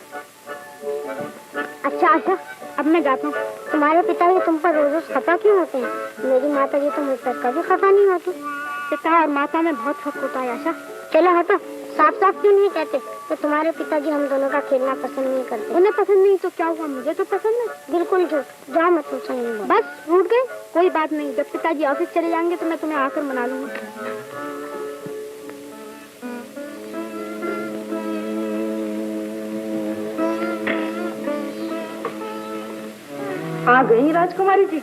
अच्छा आशा, अब मैं जाता हूँ। तुम्हारे पिताजी तुम पर रोज रोज खफा क्यों होते हैं? मेरी माता जी तो मुझ पर कभी खफा नहीं होती। पिता और माता में बहुत फर्क होता है आशा। चलो हटो, साफ साफ क्यों नहीं कहते? तो तुम्हारे पिताजी हम दोनों का खेलना पसंद नहीं करते। उन्हें पसंद नहीं तो क्या हुआ, मुझे तो पसंद है। बिल्कुल झूठ, जाओ मत तुमसे नहीं। बस रूठ गए? कोई बात नहीं, जब पिताजी ऑफिस चले जाएंगे तो मैं तुम्हें आकर मना लूंगा। आ गई राजकुमारी जी।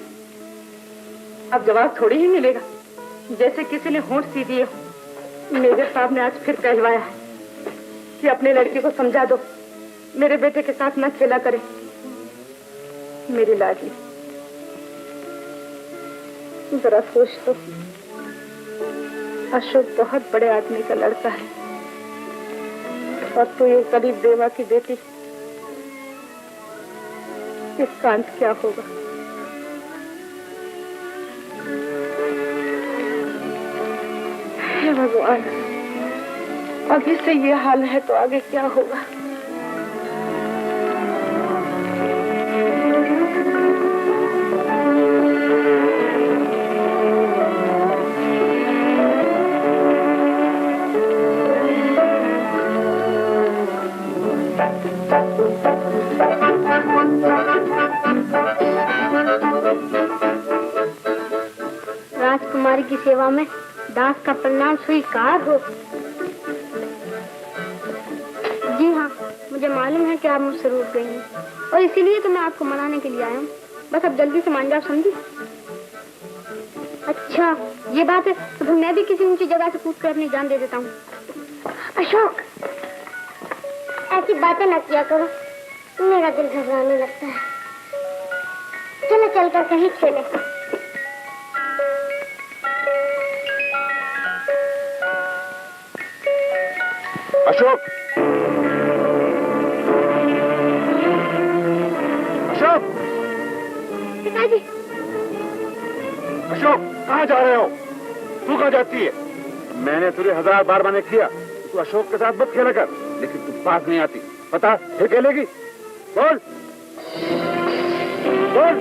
अब जवाब थोड़ी ही मिलेगा, जैसे किसी ने होंठ सी दिए हो। मेजर साहब ने आज फिर कहलवाया है कि अपने लड़के को समझा दो, मेरे बेटे के साथ ना खेला करे। मेरी लाडली, जरा सोच तो, अशोक बहुत बड़े आदमी का लड़का है और तू ये गरीब देवा की बेटी, इसका अंत क्या होगा? हे भगवान, अभी से ये हाल है तो आगे क्या होगा? राजकुमारी की सेवा में दास का प्रणाम स्वीकार हो। जी हाँ, मुझे मालूम है कि आप मुझसे रूठ गई हैं और इसीलिए तो मैं आपको मनाने के लिए आया हूँ। बस अब जल्दी से मान जाओ, समझी? अच्छा ये बात है, तो फिर मैं भी किसी ऊंची जगह से कूद कर अपनी जान दे देता हूँ। अशोक, ऐसी बातें न किया करो, मेरा दिल घबराने लगता है। चलो चलकर कहीं खेलें। अशोक, अशोक, पिताजी। अशोक, कहाँ जा रहे हो? तू कहाँ जाती है? मैंने तुझे 1000 बार मना किया, तू अशोक के साथ मत खेला कर, लेकिन तू पास नहीं आती। पता फिर खेलेगी? बोल बोल।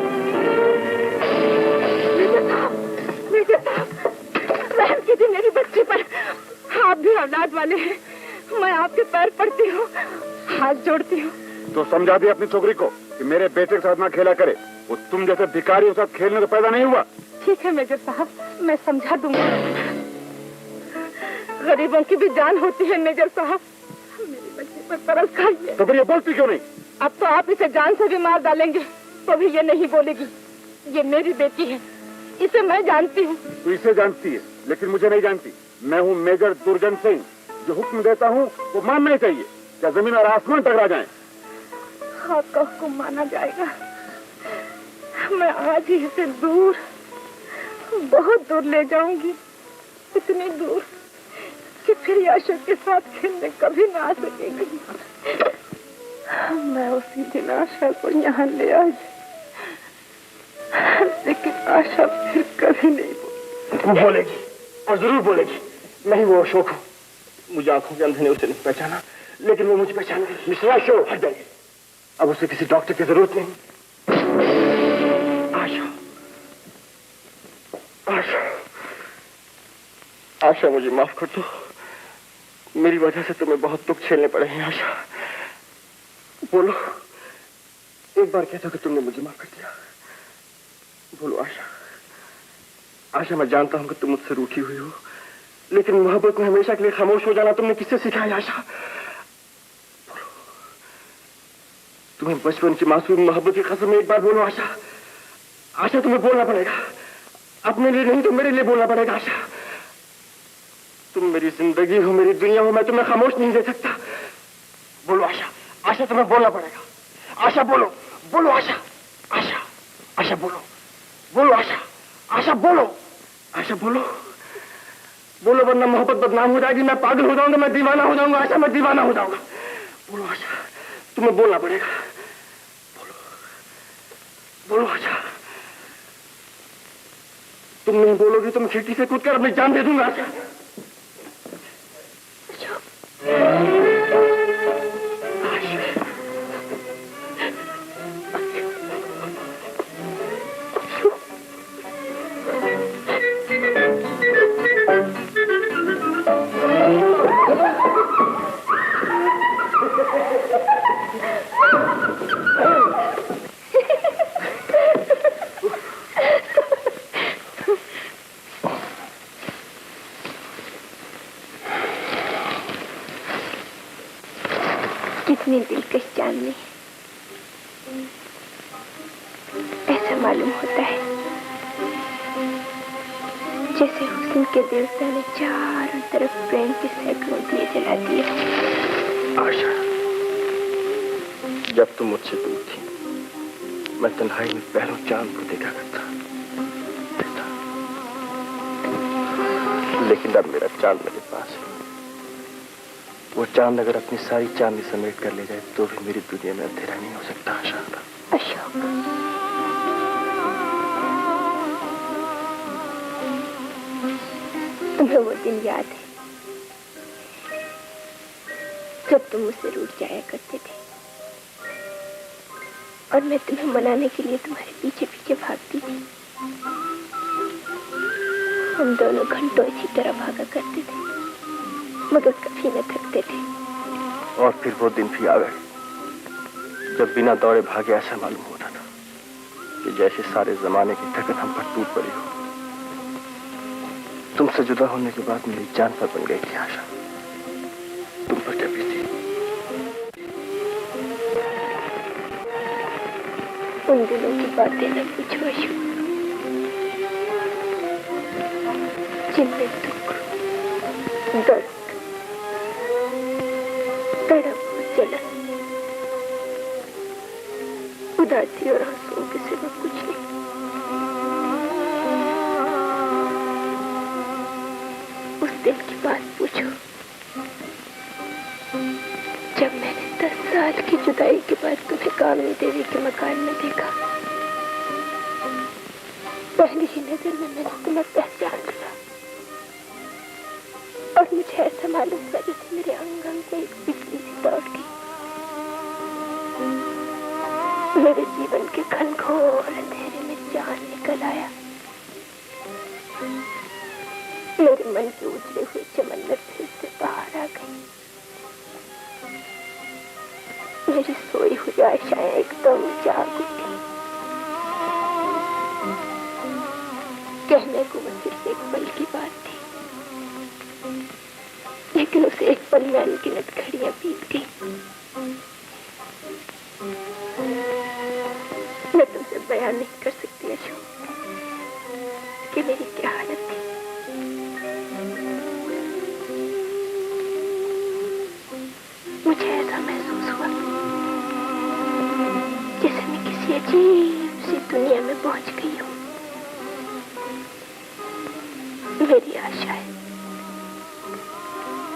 रहम कीजिए मेरी बच्ची पर, आप भी औलाद वाले हैं। मैं आपके पैर पड़ती हूँ, हाथ जोड़ती हूँ। तो समझा दे अपनी छोकरी को कि मेरे बेटे के साथ ना खेला करे। वो तुम जैसे भिखारियों के साथ खेलने तो पैदा नहीं हुआ। ठीक है मेजर साहब, मैं समझा दूंगा। गरीबों की भी जान होती है मेजर साहब, मेरी बच्ची पर तरस खाइए। तो फिर ये बोलती क्यों नहीं? अब तो आप इसे जान से भी मार डालेंगे तो भी ये नहीं बोलेगी। ये मेरी बेटी है, इसे मैं जानती हूँ। तू इसे जानती है, लेकिन मुझे नहीं जानती। मैं हूँ मेजर दुर्जन सिंह। जो हुक्म देता हूँ वो मानना ही चाहिए, क्या जमीन और आसमान टकरा जाएं। आपका हुक्म माना जाएगा। मैं आज ही इसे दूर, बहुत दूर ले जाऊंगी, इतनी दूर कि फिर अशोक के साथ खेलने कभी ना आ सकेगी। मैं उसी दिन आशा को यहाँ ले आई, लेकिन आशा फिर कभी नहीं वो बोलेगी और जरूर बोलेगी, नहीं वो अशोक हो। मुझे आंखों के अंधे ने उसे नहीं पहचाना, लेकिन वो मुझे पहचान गई। मिस्टर अशोक, हट जाइए, अब उसे किसी डॉक्टर की जरूरत नहीं। आशा, आशा, आशा मुझे माफ कर दो, मेरी वजह से तुम्हें बहुत दुख झेलने पड़े हैं। आशा बोलो, एक बार कहता कि तुमने मुझे माफ कर दिया। बोलो आशा। आशा, मैं जानता हूं कि तुम मुझसे रूठी हुई हो, लेकिन मोहब्बत में हमेशा के लिए खामोश हो जाना तुमने किससे सिखाया? आशा बोलो, तुम्हें बचपन की मासूम मोहब्बत की कसम एक बार बोलो आशा। आशा तुम्हें बोलना पड़ेगा, अपने लिए नहीं तो मेरे लिए बोलना पड़ेगा। आशा, तुम मेरी जिंदगी हो, मेरी दुनिया हो, मैं तुम्हें खामोश नहीं दे सकता। बोलो आशा, आशा तुम्हें बोलना पड़ेगा। आशा बोलो, बोलो आशा, आशा, आशा बोलो, बोलो आशा, आशा बोलो, आशा बोलो, बोलो, वरना मोहब्बत बदनाम हो जाएगी, मैं पागल हो जाऊंगा, मैं दीवाना हो जाऊंगा। आशा, मैं दीवाना हो जाऊंगा। बोलो आशा, तुम्हें बोलना पड़ेगा। बोलो, बोलो आशा, तुम नहीं बोलोगी तो मैं खिड़की से कूदकर अपनी जान दे दूंगा आशा। कितनी दिलकश चांदनी, ऐसा मालूम होता है जैसे हुस्न के देवता ने चारों तरफ प्रेम के सैकड़ों दिए जला दिए। आशा, जब तुम मुझसे दूर थी मैं तन्हाई में पहलों चांद को देखा करता, लेकिन अब मेरा चांद मेरे पास है। वो चांद अगर अपनी सारी चांदनी समेट कर ले जाए तो भी मेरी दुनिया में अंधेरा नहीं हो सकता आशा। अशोक, तुम्हें वो दिन याद है जब तुम मुझसे रूठ जाया करते थे और मैं तुम्हें मनाने के लिए तुम्हारे पीछे पीछे भागती थी। हम दोनों घंटों इसी तरह भागा करते थे मगर कभी न थकते थे। और फिर वो दिन भी आ गए जब बिना दौड़े भागे ऐसा मालूम होता था कि जैसे सारे जमाने की थकन हम पर टूट पड़ी हो। तुमसे जुदा होने के बाद मेरी जान पर बन गई थी आशा, तुम पर टपी थी। उन दिनों की बातें न पूछो अशोक, जिनमें दुख, दर्द, तड़प, जलन, उदासी और आंसुओं के सिवा कुछ नहीं। उस दिन की बात पूछो जब मैंने 10 साल की जुदाई के बाद तुम्हें कामनी देवी के मकान में देखा। पहली ही नजर में मैंने तुम्हें पहचान लिया और मुझे ऐसा मालूम हुआ जैसे मेरे अंग अंग में एक बिजली सी दौड़ गई। मेरे जीवन के घनघोर अंधेरे में जान निकल आया। मेरे मन के उजड़े हुए चमन में फिर से बाहर आ गई। मेरी सोई हुई आशाएं एकदम जाग उठी। कहने को वो सिर्फ एक पल की बात थी, लेकिन उसे एक पल में अनगिनत घड़ियां बीत गई। मैं तुमसे बयान नहीं कर सकती अशोक कि मेरी क्या हालत थी। मुझे ऐसा महसूस हुआ जैसे मैं किसी अजीब सी दुनिया में पहुंच गई हूँ। मेरी आशाएं,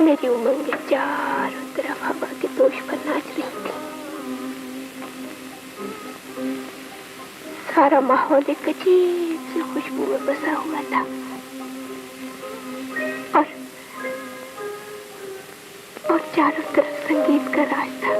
मेरी उमंगें चारों तरफ हवा के दोष पर नाच रही थी। सारा माहौल एक अजीब सी खुशबू में बसा हुआ था और चारों तरफ संगीत का राज था।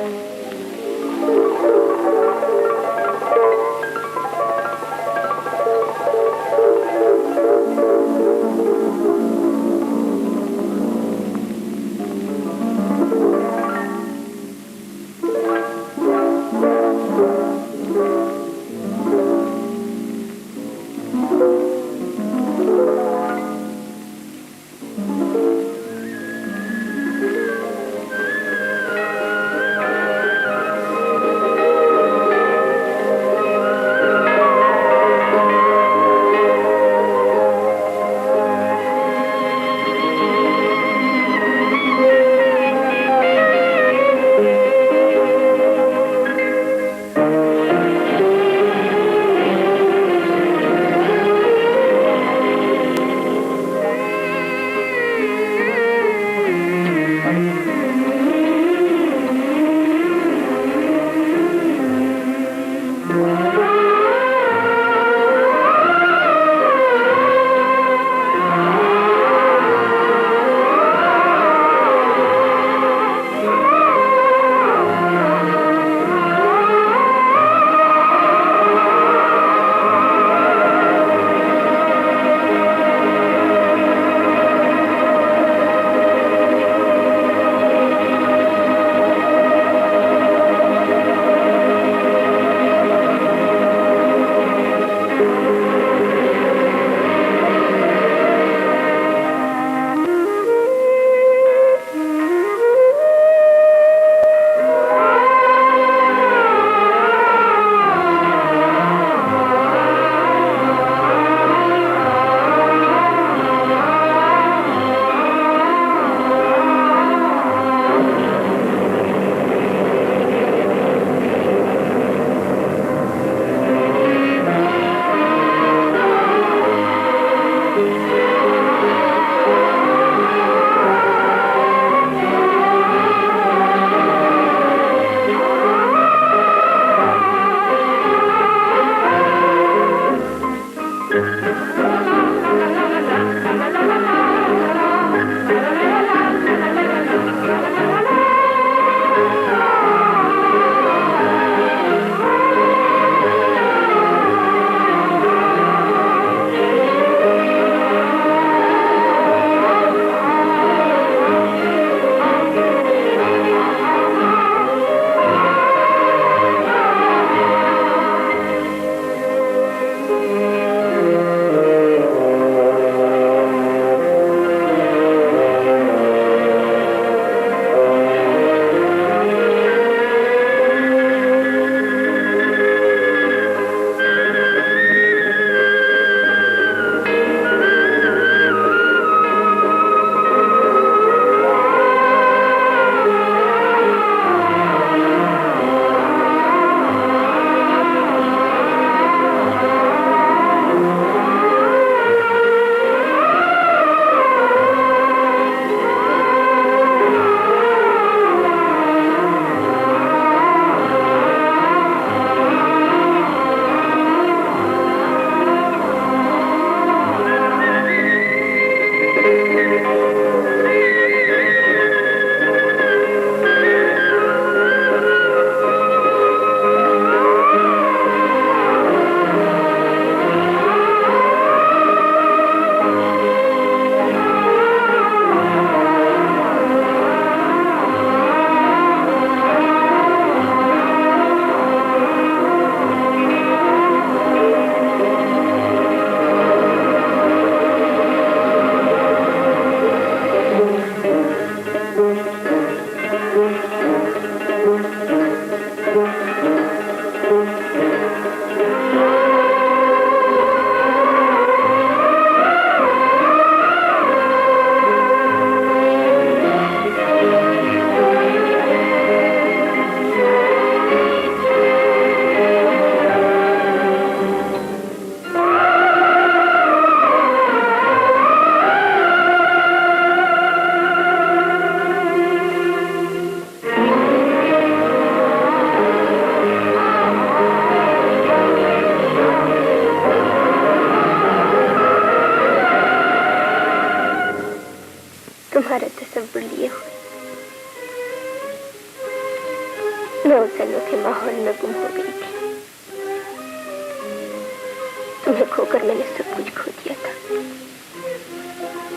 तुम्हें खोकर मैंने सब कुछ खो दिया था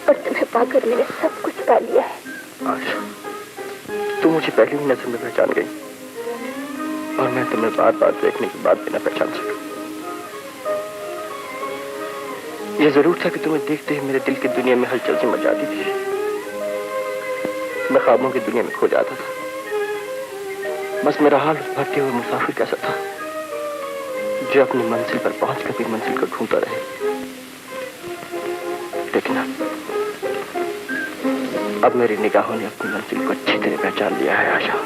और तुम्हें पाकर मैंने सब कुछ पा लिया है। आशा, तू मुझे पहली ही नजर में पहचान गई और मैं तुम्हें बार बार देखने के बाद भी न पहचान सका। यह जरूर था कि तुम्हें देखते ही मेरे दिल की दुनिया में हलचल सी मच जाती थी। मैं ख्वाबों की दुनिया में खो जाता था। बस मेरा हाल उस भटके हुए मुसाफिर कैसा था जो अपनी मंजिल पर पहुंचकर भी मंजिल को ढूंढता रहे। लेकिन अब मेरी निगाहों ने अपनी मंजिल को अच्छी तरह पहचान लिया है। आशा,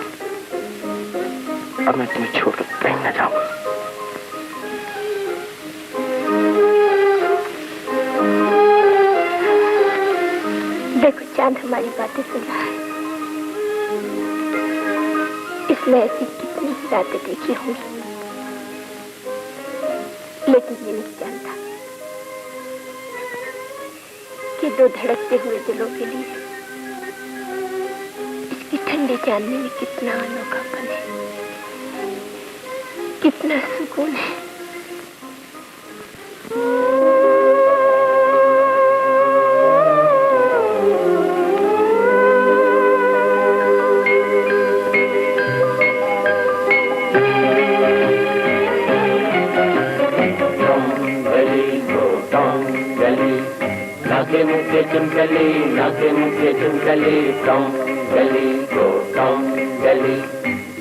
अब मैं तुम्हें छोड़कर कहीं न जाऊंगा। देखो, चांद हमारी बातें सुन रहा है। इसने ऐसी कितनी ही रातें देखी होंगी, लेकिन ये नहीं जानता कि दो धड़कते हुए दिलों के लिए इसकी ठंडे चांदनी में कितना अनोखापन है, कितना सुकून है। नाके मुके चुनकली, नाके मुके चुनकली, टम गली गो टम गली,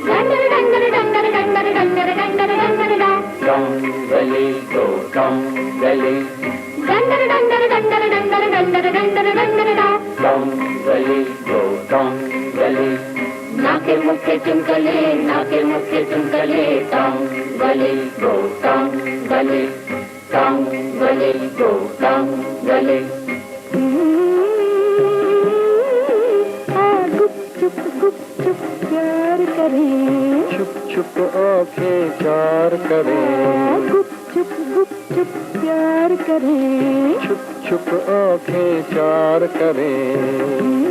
डंगर डंगर डंगर डंगर डंगर डंगर डंगर डा, टम गली गो टम गली, डंगर डंगर डंगर डंगर डंगर डंगर डंगर डा, टम गली गो टम गली, नाके मुके चुनकले, नाके मुके चुनकले, टम गली गो टम गली, टम गली गो टम गली। गुप चुप प्यार करें, छुप छुप आंखें चार करें, गुप चुप प्यार करें, छुप छुप आंखें चार करें।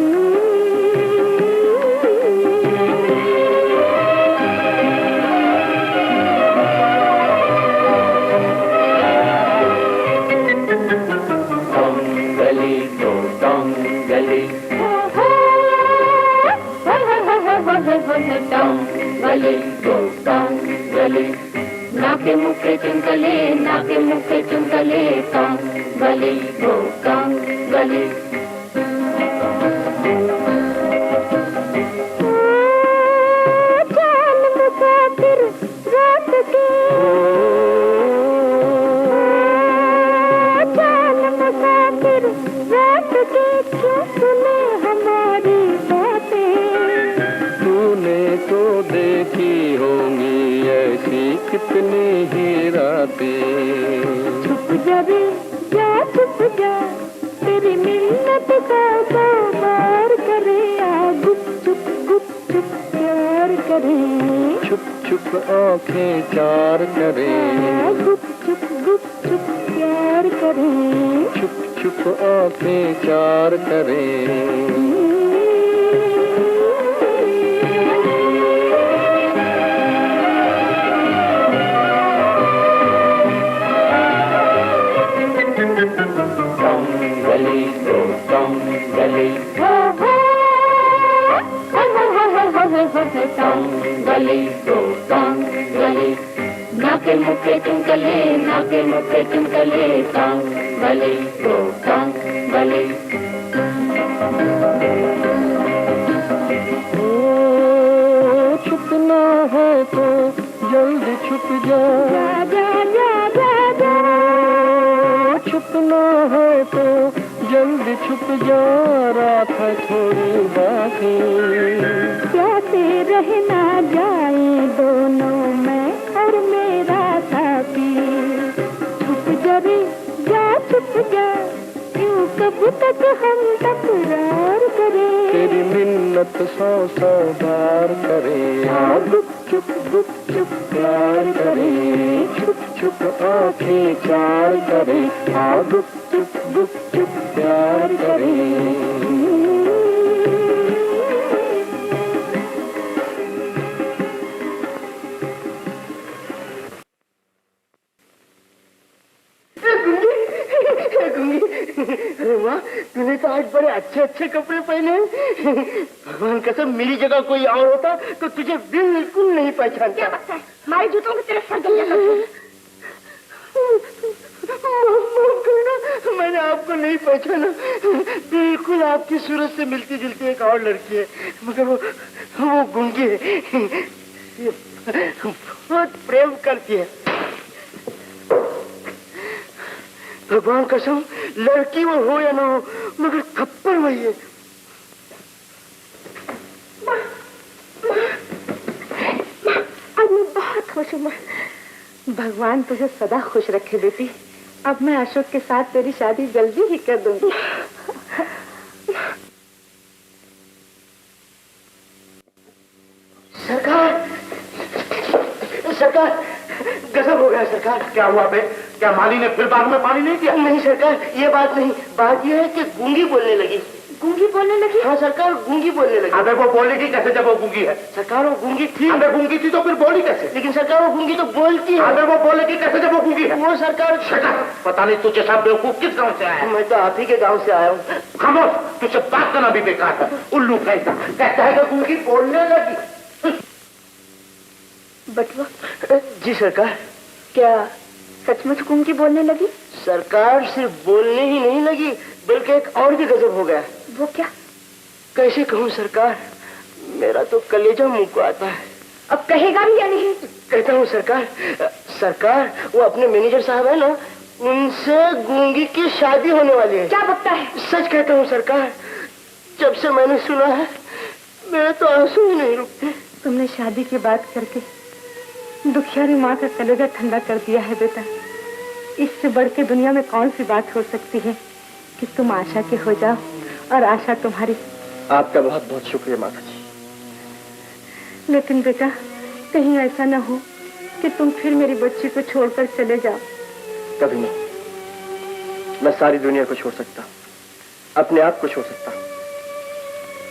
गली गो टम गली, नाके मुके चुनकले, नाके मुके चुनकले, टम गली गो टम गली। चांद मुसाफिर रात के, चांद मुसाफिर रात के, क्यों सुने हमारी बातें। तूने तो देखी होंगी ऐसी कितनी ही रातें। छुप जा रे जा, छुप जा, तेरी मिन्नत का बार करे, गुप चुप प्यार करे, छुप छुप आंखें चार करें, गुप चुप प्यार करे, छुप छुप आंखें चार करें। गली गो टम गली, टम गली गो टम गली, नाके मुके चुनकले, नाके मुके चुनकले, टम गली गो टम गली। छुपना है तो जल्दी छुप जा, छुपना है तो जल्दी छुप जा, रात है थोड़ी बाकी, प्यासे रहना जाए दोनों मैं और मेरा साथी। छुप जा रे जा, छुप जा, क्यों कब तक हम तकरार करें। तेरी मिन्नत सौ सौ बार करे, गुप चुप प्यार करे, छुप छुप आंखें चार करे, गुप चुप प्यार करे। अच्छे अच्छे कपड़े पहने हैं। भगवान कसम मेरी जगह कोई और होता तो तुझे बिल्कुल नहीं पहचानता। क्या लगता है हमारे जूतों की तरफ सर गलिया कर माफ करना, मैंने आपको नहीं पहचाना। बिल्कुल आपकी सूरत से मिलती जुलती एक और लड़की है, मगर वो गूंगी है, बहुत प्रेम करती है। भगवान कसम लड़की वो हो या ना हो, मगर थप्पड़ वही है। आज मैं बहुत खुश हूँ। भगवान तुझे सदा खुश रखे बेटी। अब मैं अशोक के साथ तेरी शादी जल्दी ही कर दूंगी। सरकार, सरकार, गजब हो गया सरकार। क्या हुआ बे? क्या माली ने फिर बाग में पानी नहीं दिया? नहीं सरकार, ये बात नहीं। बात ये है कि गूंगी बोलने लगी। गूंगी बोलने लगी? हाँ सरकार, गूंगी बोलने लगी। अबे वो बोलेगी कैसे जब वो गूंगी है? सरकार वो गूंगी थी। अबे गूंगी थी तो फिर बोली कैसे? लेकिन सरकार वो गूंगी तो बोलती है। अबे वो बोलेगी कैसे जब वो गूंगी है? वो सरकार पता नहीं तुझे सब बेवकूफ किस गांव से आया है? मैं तो आप ही के गांव से आया हूँ। खामोश, तुझसे बात करना भी बेकार है। उल्लू कैसा कहता है कि गूंगी बोलने लगी। बटुआ जी सरकार। क्या सचमुच गूंगी बोलने लगी? सरकार सिर्फ बोलने ही नहीं लगी, बल्कि एक और भी गजब हो गया। वो क्या? कैसे कहूँ सरकार, मेरा तो कलेजा मुंह को आता है। अब कहेगा भी या नहीं? कहता हूँ सरकार। सरकार वो अपने मैनेजर साहब है ना, उनसे गूंगी की शादी होने वाली है। क्या बकता है? सच कहता हूँ सरकार, जब से मैंने सुना है मेरे तो आंसू ही नहीं रुकते। तुमने शादी की बात करके दुखियारी माँ का कलेजा ठंडा कर दिया है बेटा। इससे बढ़ के दुनिया में कौन सी बात हो सकती है कि तुम आशा के हो जाओ और आशा तुम्हारी। आपका बहुत बहुत शुक्रिया माता जी। लेकिन बेटा कहीं ऐसा न हो कि तुम फिर मेरी बच्ची को छोड़कर चले जाओ। कभी नहीं, मैं सारी दुनिया को छोड़ सकता, अपने आप को छोड़ सकता,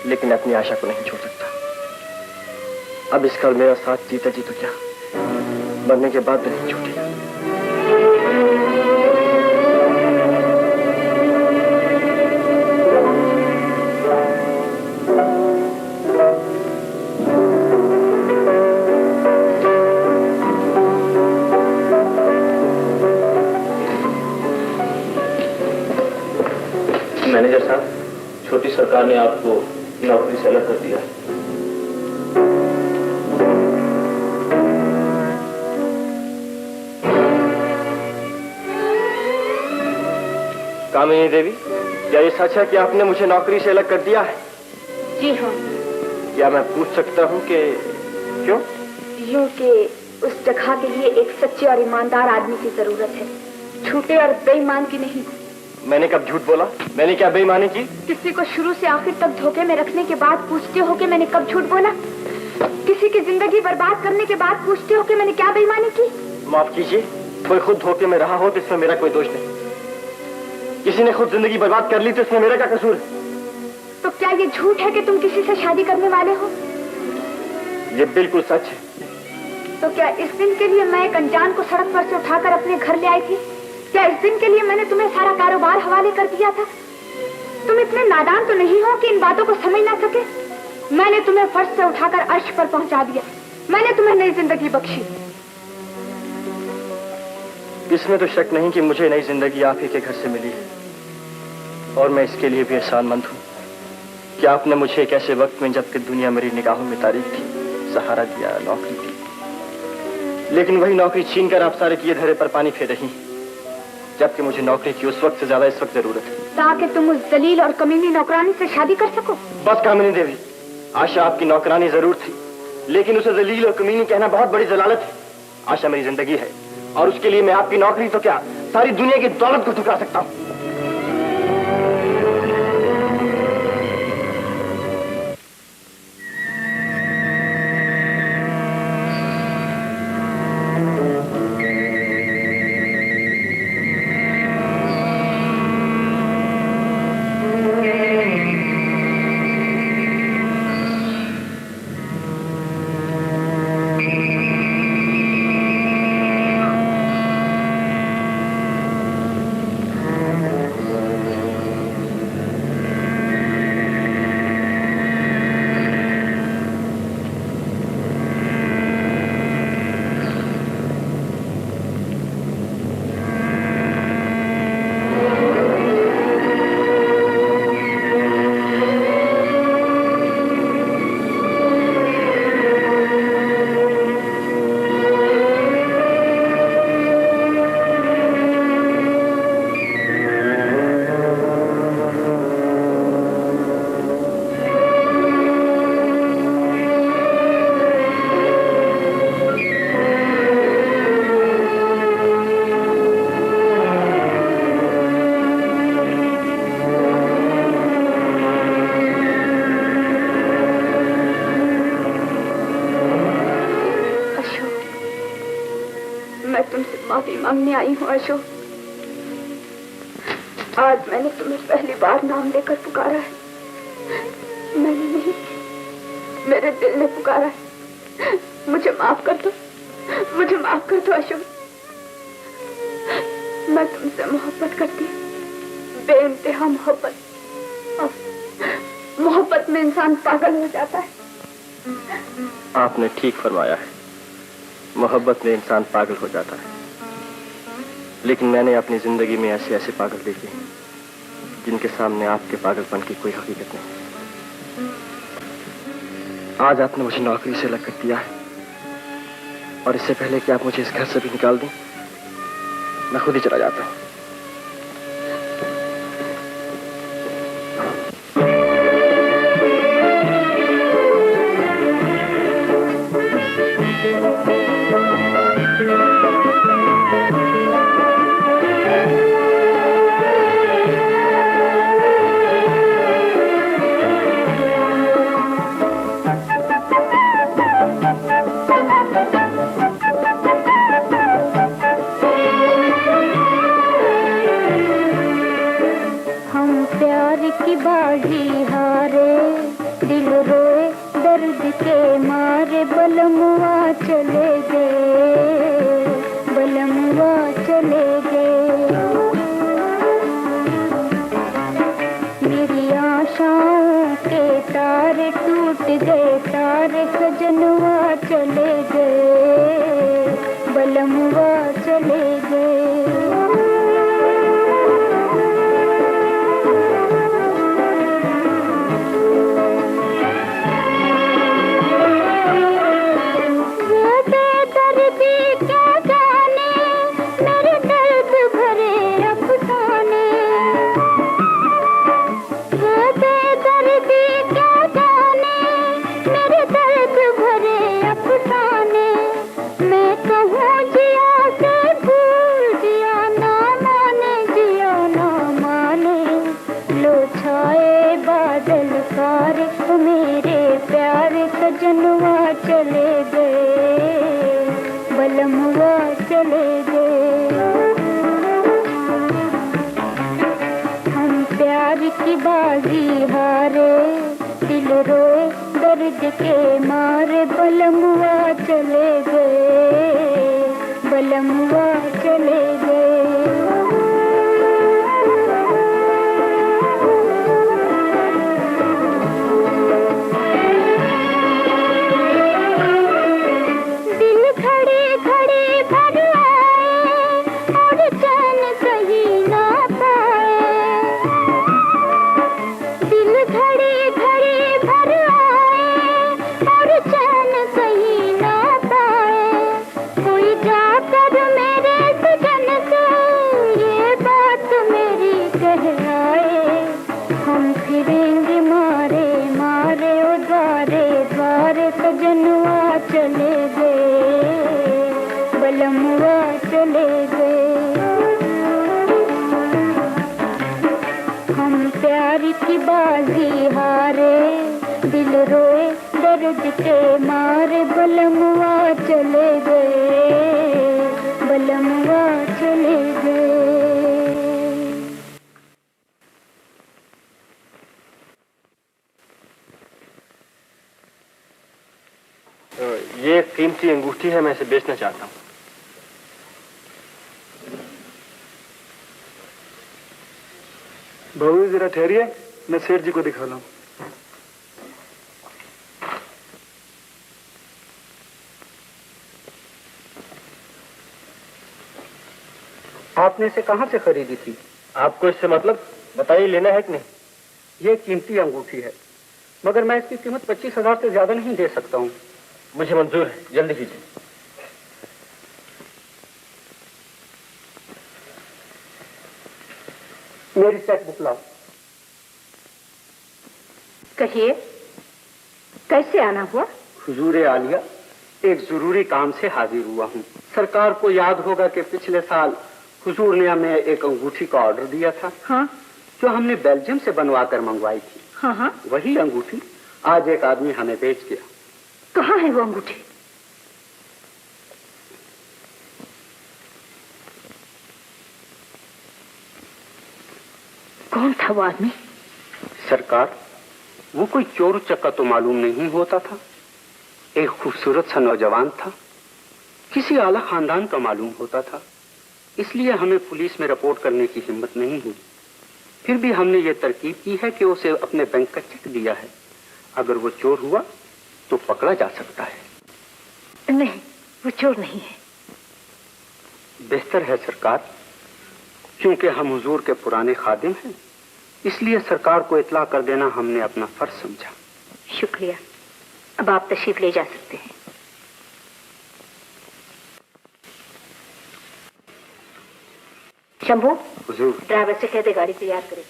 लेकिन अपनी आशा को नहीं छोड़ सकता। अब इसका मेरा साथ जीता जी तो क्या, मरने के बाद भी नहीं छूटेगा। मैनेजर साहब, छोटी सरकार ने आपको नौकरी से अलग कर दिया। कामिनी देवी, क्या ये सच है कि आपने मुझे नौकरी से अलग कर दिया है? जी हाँ। क्या मैं पूछ सकता हूँ कि क्यों? यूं कि उस जगह के लिए एक सच्चे और ईमानदार आदमी की जरूरत है, झूठे और बेईमान की नहीं। मैंने कब झूठ बोला? मैंने क्या बेईमानी की? किसी को शुरू से आखिर तक धोखे में रखने के बाद पूछते हो कि मैंने कब झूठ बोला? किसी की जिंदगी बर्बाद करने के बाद पूछते हो कि मैंने क्या बेईमानी की? माफ कीजिए, कोई खुद धोखे में रहा हो तो इसमें मेरा कोई दोष नहीं। किसी ने खुद जिंदगी बर्बाद कर ली तो इसमें मेरा क्या कसूर है? तो क्या ये झूठ है कि तुम किसी से शादी करने वाले हो? ये बिल्कुल सच है। तो क्या इस दिन के लिए मैं एक अनजान को सड़क पर से उठाकर अपने घर ले आई थी? क्या इस दिन के लिए मैंने तुम्हें सारा कारोबार हवाले कर दिया था? तुम इतने नादान तो नहीं हो कि इन बातों को समझ ना सके? मैंने तुम्हें फर्श से उठाकर अर्श पर पहुंचा दिया। मैंने तुम्हें नई जिंदगी बख्शी। इसमें तो शक नहीं कि मुझे नई जिंदगी आप ही के घर से मिली है, और मैं इसके लिए भी एहसानमंद हूँ कि आपने मुझे एक ऐसे वक्त में जबकि दुनिया मेरी निगाहों में तारीफ थी, सहारा दिया, नौकरी दी। लेकिन वही नौकरी छीनकर आप सारे किए धरे पर पानी फेर रही, जबकि मुझे नौकरी की उस वक्त से ज्यादा इस वक्त जरूरत है, ताकि तुम उस जलील और कमीनी नौकरानी से शादी कर सको। बस कामिनी देवी, आशा आपकी नौकरानी जरूर थी, लेकिन उसे जलील और कमीनी कहना बहुत बड़ी जलालत है। आशा मेरी जिंदगी है, और उसके लिए मैं आपकी नौकरी तो क्या सारी दुनिया की दौलत को ठुकरा सकता हूँ। मैं तुमसे माफी मांगने आई हूँ अशोक। आज मैंने तुम्हें पहली बार नाम लेकर पुकारा है। मैंने नहीं, मेरे दिल ने पुकारा है। मुझे माफ कर दो, मुझे माफ कर दो अशोक। मैं तुमसे मोहब्बत करती हूँ, बेइंतहा मोहब्बत। और मोहब्बत में इंसान पागल हो जाता है। आपने ठीक फरमाया है, मोहब्बत में इंसान पागल हो जाता है। लेकिन मैंने अपनी जिंदगी में ऐसे ऐसे पागल देखे हैं जिनके सामने आपके पागलपन की कोई हकीकत नहीं। आज आपने मुझे नौकरी से अलग कर दिया है, और इससे पहले कि आप मुझे इस घर से भी निकाल दें, मैं खुद ही चला जाता हूँ। ये कीमती अंगूठी है, मैं इसे बेचना चाहता हूँ। बहू जरा ठहरिए, मैं सेठ जी को दिखा लाऊं। आपने इसे कहाँ से खरीदी थी? आपको इससे मतलब? बताइए, लेना है कि नहीं? ये कीमती अंगूठी है, मगर मैं इसकी कीमत 25,000 से ज्यादा नहीं दे सकता हूँ। मुझे मंजूर है, जल्दी कीजिए। मेरी चेक बुक लाओ। कहिए, कैसे आना हुआ? हुजूर आलिया, एक जरूरी काम से हाजिर हुआ हूँ। सरकार को याद होगा कि पिछले साल हुजूर ने हमें एक अंगूठी का ऑर्डर दिया था। हाँ, जो हमने बेल्जियम से बनवा कर मंगवाई थी। हाँ हाँ। वही अंगूठी आज एक आदमी हमें बेच गया। कहाँ है वो अंगूठी? कौन था वो आदमी? सरकार, वो कोई चोर उचक्का तो मालूम नहीं होता था। एक खूबसूरत सा नौजवान था, किसी आला खानदान का मालूम होता था। इसलिए हमें पुलिस में रिपोर्ट करने की हिम्मत नहीं हुई। फिर भी हमने ये तरकीब की है कि उसे अपने बैंक का चेक दिया है। अगर वो चोर हुआ तो पकड़ा जा सकता है। नहीं, वो चोर नहीं है। बेहतर है सरकार, क्योंकि हम हुजूर के पुराने खादिम हैं, इसलिए सरकार को इत्ला कर देना हमने अपना फर्ज समझा। शुक्रिया। अब आप तशरीफ ले जा सकते हैं। शंभू, हुजूर। ड्राइवर से कह दे गाड़ी तैयार करे।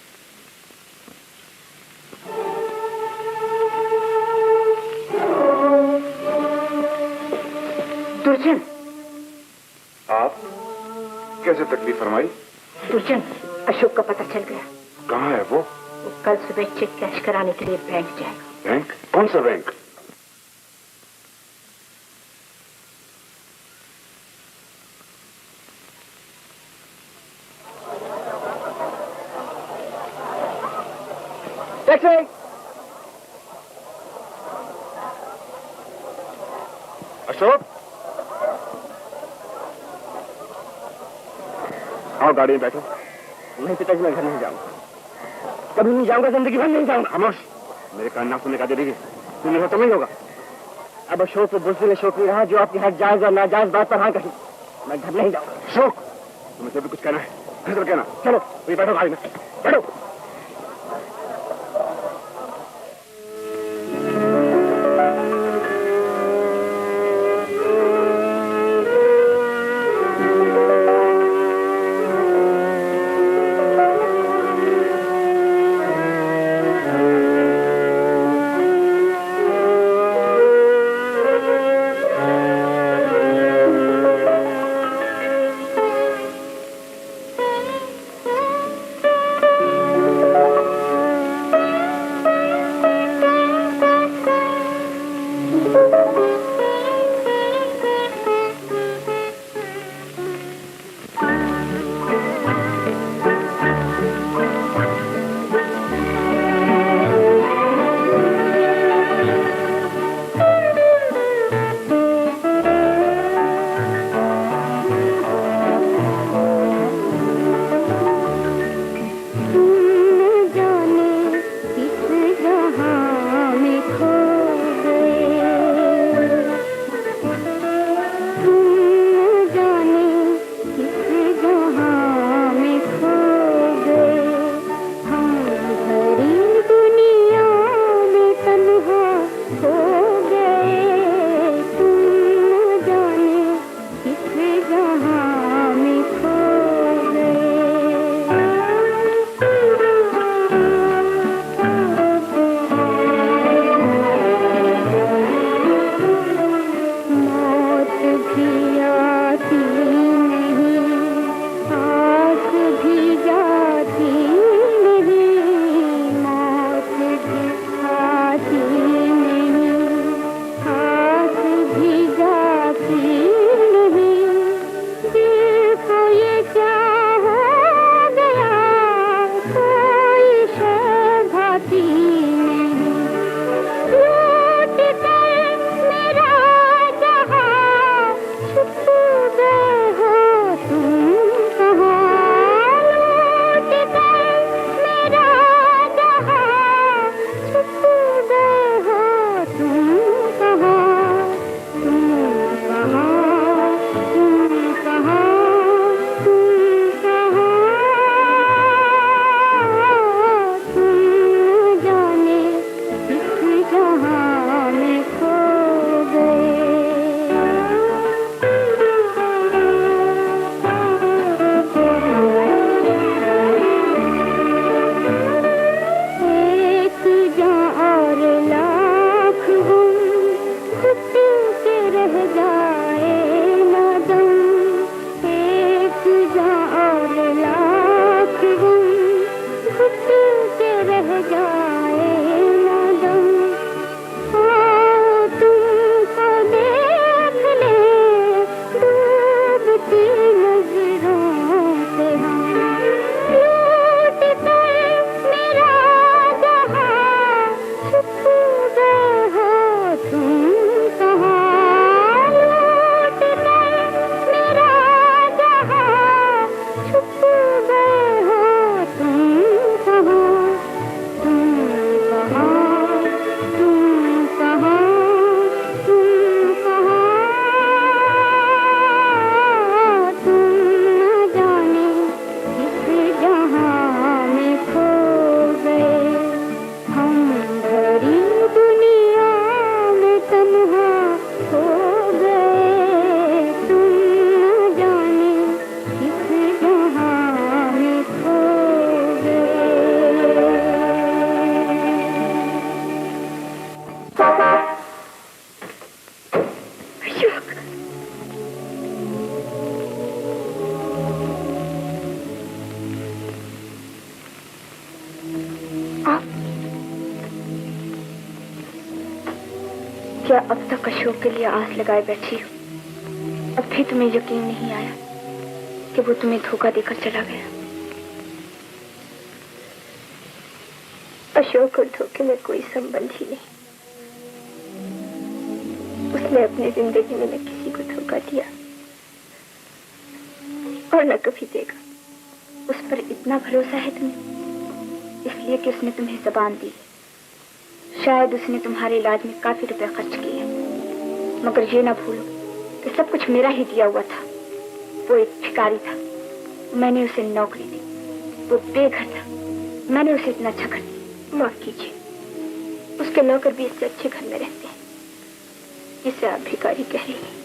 दुर्जन। आप कैसे तकलीफ फरमाई? दुर्जन, अशोक का पता चल गया। कहाँ है वो? वो कल सुबह चेक कैश कराने के लिए बैंक जाएगा। बैंक? कौन सा बैंक? टैक्सी। अशोक, आओ गाड़ी में बैठो। नहीं पिताजी, मैं घर नहीं जाऊंगा, कभी नहीं जाऊंगा, जिंदगी भर नहीं जाऊंगा। खामोश, मेरे कान ना सुनने का दे दीजिए, सुनने तो नहीं होगा। अब अशोक तो बुजुर्ग अशोक नहीं रहा जो आपकी हर जायज और नाजायज बात पर हाँ कही। मैं घर नहीं जाऊंगा। अशोक, तुम्हें जब भी कुछ कहना है फिर तो कहना। चलो वही बैठो गाड़ी में, बैठो। क्या अब तक अशोक के लिए आस लगाए बैठी हो? अब भी तुम्हें यकीन नहीं आया कि वो तुम्हें धोखा देकर चला गया? अशोक और धोखे में कोई संबंध ही नहीं। उसने अपनी जिंदगी में न किसी को धोखा दिया और न कभी देगा। उस पर इतना भरोसा है तुम्हें इसलिए कि उसने तुम्हें जबान दी। शायद उसने तुम्हारे इलाज में काफी रुपए खर्च किए, मगर ये ना भूलो कि सब कुछ मेरा ही दिया हुआ था। वो एक भिखारी था, मैंने उसे नौकरी दी। वो बेघर था, मैंने उसे इतना अच्छा घर दिया। माफ कीजिए, उसके नौकर भी इससे अच्छे घर में रहते हैं जिसे आप भिखारी कह रही हैं।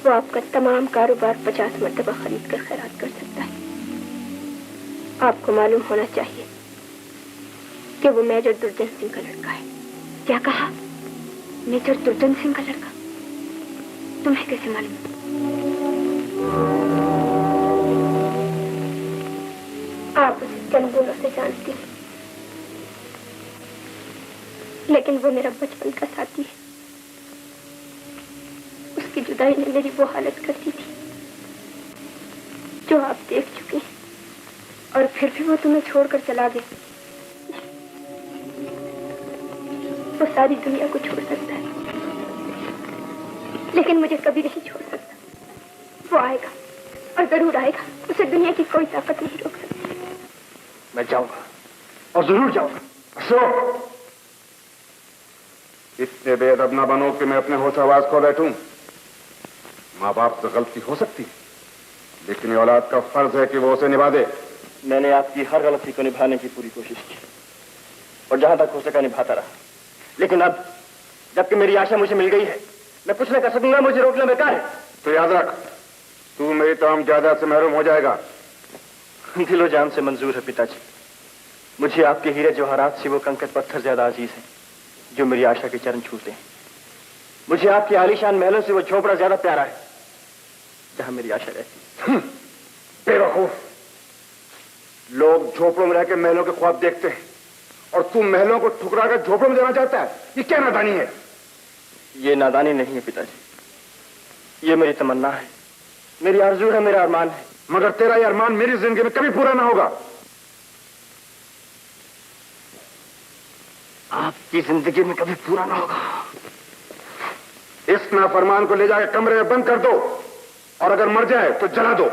वो आपका तमाम कारोबार 50 मरतबा खरीद कर खैरात कर सकता है। आपको मालूम होना चाहिए कि वो मेजर दुर्जन सिंह का लड़का है। क्या कहा? मेजर दुर्जन सिंह का लड़का? तुम्हें कैसे मालूम? आप उसे चंद दिनों से जानती हैं, लेकिन वो मेरा बचपन का साथी है। उसकी जुदाई ने मेरी वो हालत कर दी थी जो आप देख चुकी हैं, और फिर भी वो तुम्हें छोड़कर चला गया। वो सारी दुनिया को छोड़ सकता है, लेकिन मुझे कभी नहीं छोड़ सकता। वो आएगा और जरूर आएगा। उसे दुनिया की कोई ताकत नहीं रोक सकती। मैं जाऊंगा और जरूर जाऊंगा। अशोक, इतने बेअदब ना बनो कि मैं अपने होश आवाज खो बैठूं। माँ बाप से गलती हो सकती है, लेकिन औलाद का फर्ज है कि वो उसे निभा दे। मैंने आपकी हर गलती को निभाने की पूरी कोशिश की और जहां तक हो सका निभाता रहा, लेकिन अब जबकि मेरी आशा मुझे मिल गई है, मैं कुछ न कर सकूंगा। मुझे रोकना बेकार है। तो याद रख, तू मेरी तमाम जायदाद से महरूम हो जाएगा। दिलो जान से मंजूर है पिताजी। मुझे आपके हीरे जवाहरात से वो कंकड़ पत्थर ज्यादा अजीज है जो मेरी आशा के चरण छूते हैं। मुझे आपके आलीशान महलों से वो झोपड़ा ज्यादा प्यारा है जहां मेरी आशा रहती है। बेवकूफ, लोग झोपड़ों में रहकर महलों के ख्वाब देखते हैं और तू महलों को ठुकरा कर झोपड़ों में देना चाहता है। ये क्या नादानी है? ये नादानी नहीं है पिताजी, ये मेरी तमन्ना है, मेरी आरज़ू है, मेरा अरमान है। मगर तेरा ये अरमान मेरी जिंदगी में कभी पूरा ना होगा। आपकी जिंदगी में कभी पूरा ना होगा। इस नाफरमान को ले जाकर कमरे में बंद कर दो और अगर मर जाए तो जला दो।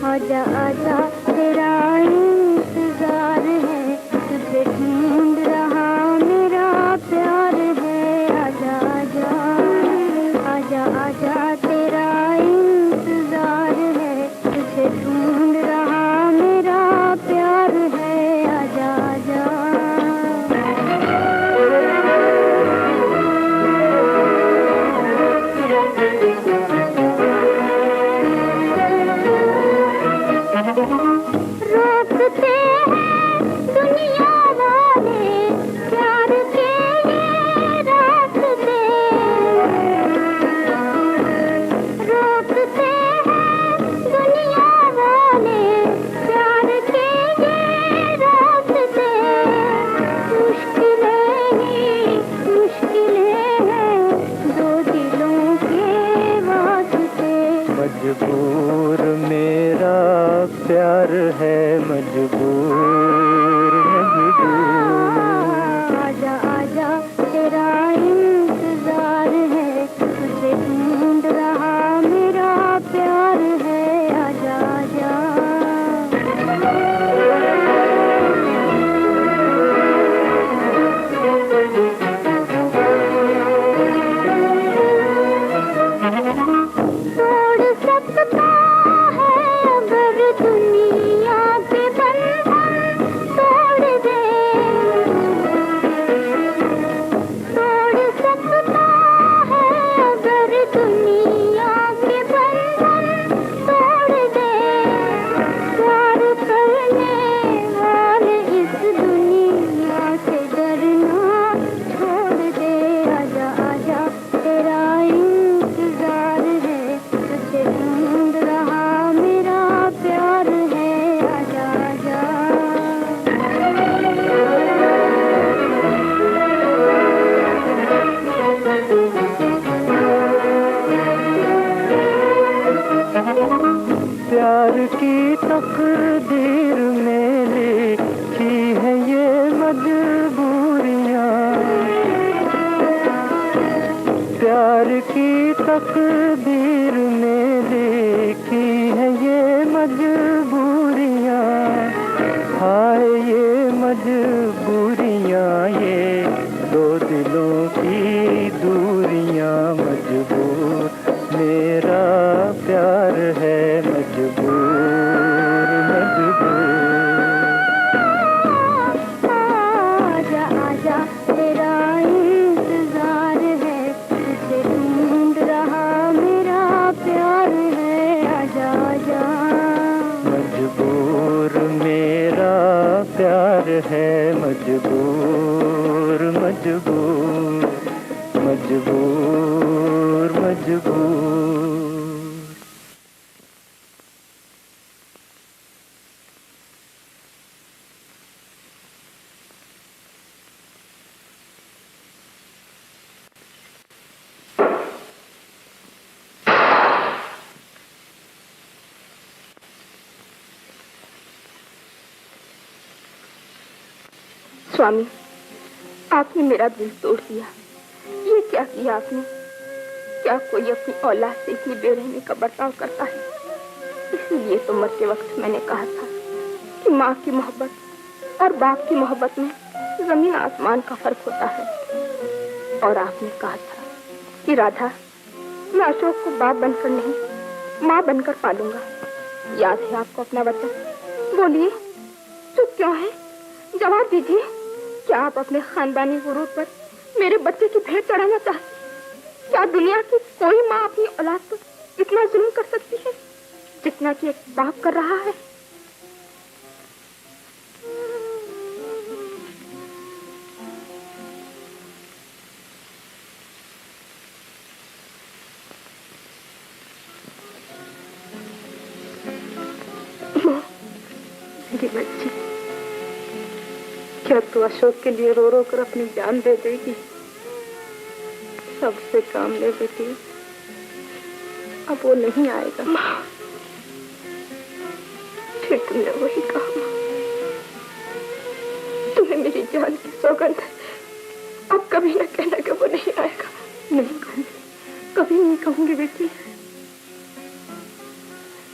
आजा आजा तेरा इंतजार है, तुझे ढूंढ रहा मेरा प्यार है। आजा आजा आजा आजा तेरा इंतजार है, तुझे ढूंढ रहा मेरा प्यार है। आजा आजा रोकते हैं दुनिया वाले प्यार के ये रास्ते, रोकते हैं दुनिया वाले प्यार के ये रास्ते। मुश्किलें ही मुश्किलें हैं दो दिलों के वास्ते। मजबूर मेरा प्यार है, मजबूर मजबूर। आजा आजा तेरा इंतजार है, तुझे ढूंढ रहा मेरा प्यार है। आजा आजा तोड़ सकता है अगर दुनिया के बंधन, तकदीर में लिखी है ये मजबूरियां, हाय ये मजबूरियां, ये दो दिलों की दूरियां। मजबूर मेरा प्यार है, मजबूर मजबूर। आजा आजा तेरा इंतजार है, तुझे ढूंढ रहा मेरा प्यार है। आजा आजा मजबूर मेरा प्यार है, मजबूर मजबूर मजबूर मजबूर। स्वामी, आपने मेरा दिल तोड़ दिया। ये क्या किया आपने? क्या कोई अपनी औलाद से इतनी बेरहमी का बर्ताव करता है? इसीलिए तो मरते वक्त मैंने कहा था कि माँ की मोहब्बत और बाप की मोहब्बत में जमीन आसमान का फर्क होता है। और आपने कहा था कि राधा, मैं अशोक को बाप बनकर नहीं, माँ बनकर पालूंगा। याद है आपको अपना वचन? बोलिए, चुप क्यों है? जवाब दीजिए। क्या आप अपने खानदानी गुरूर पर मेरे बच्चे की भेंट चढ़ाना चाहते? क्या दुनिया की कोई माँ अपनी औलाद पर इतना जुल्म कर सकती है जितना कि एक बाप कर रहा है? मेरी बच्ची, क्या तू अशोक के लिए रो रो कर अपनी जान दे देगी? सबसे काम ले बेटी, अब वो नहीं आएगा। माँ, फिर तुमने वही कहा। माँ, तुम्हें मेरी जान की सौगंध है। अब कभी न कहना कि वो नहीं आएगा। नहीं कहूंगी, कभी नहीं कहूंगी बेटी।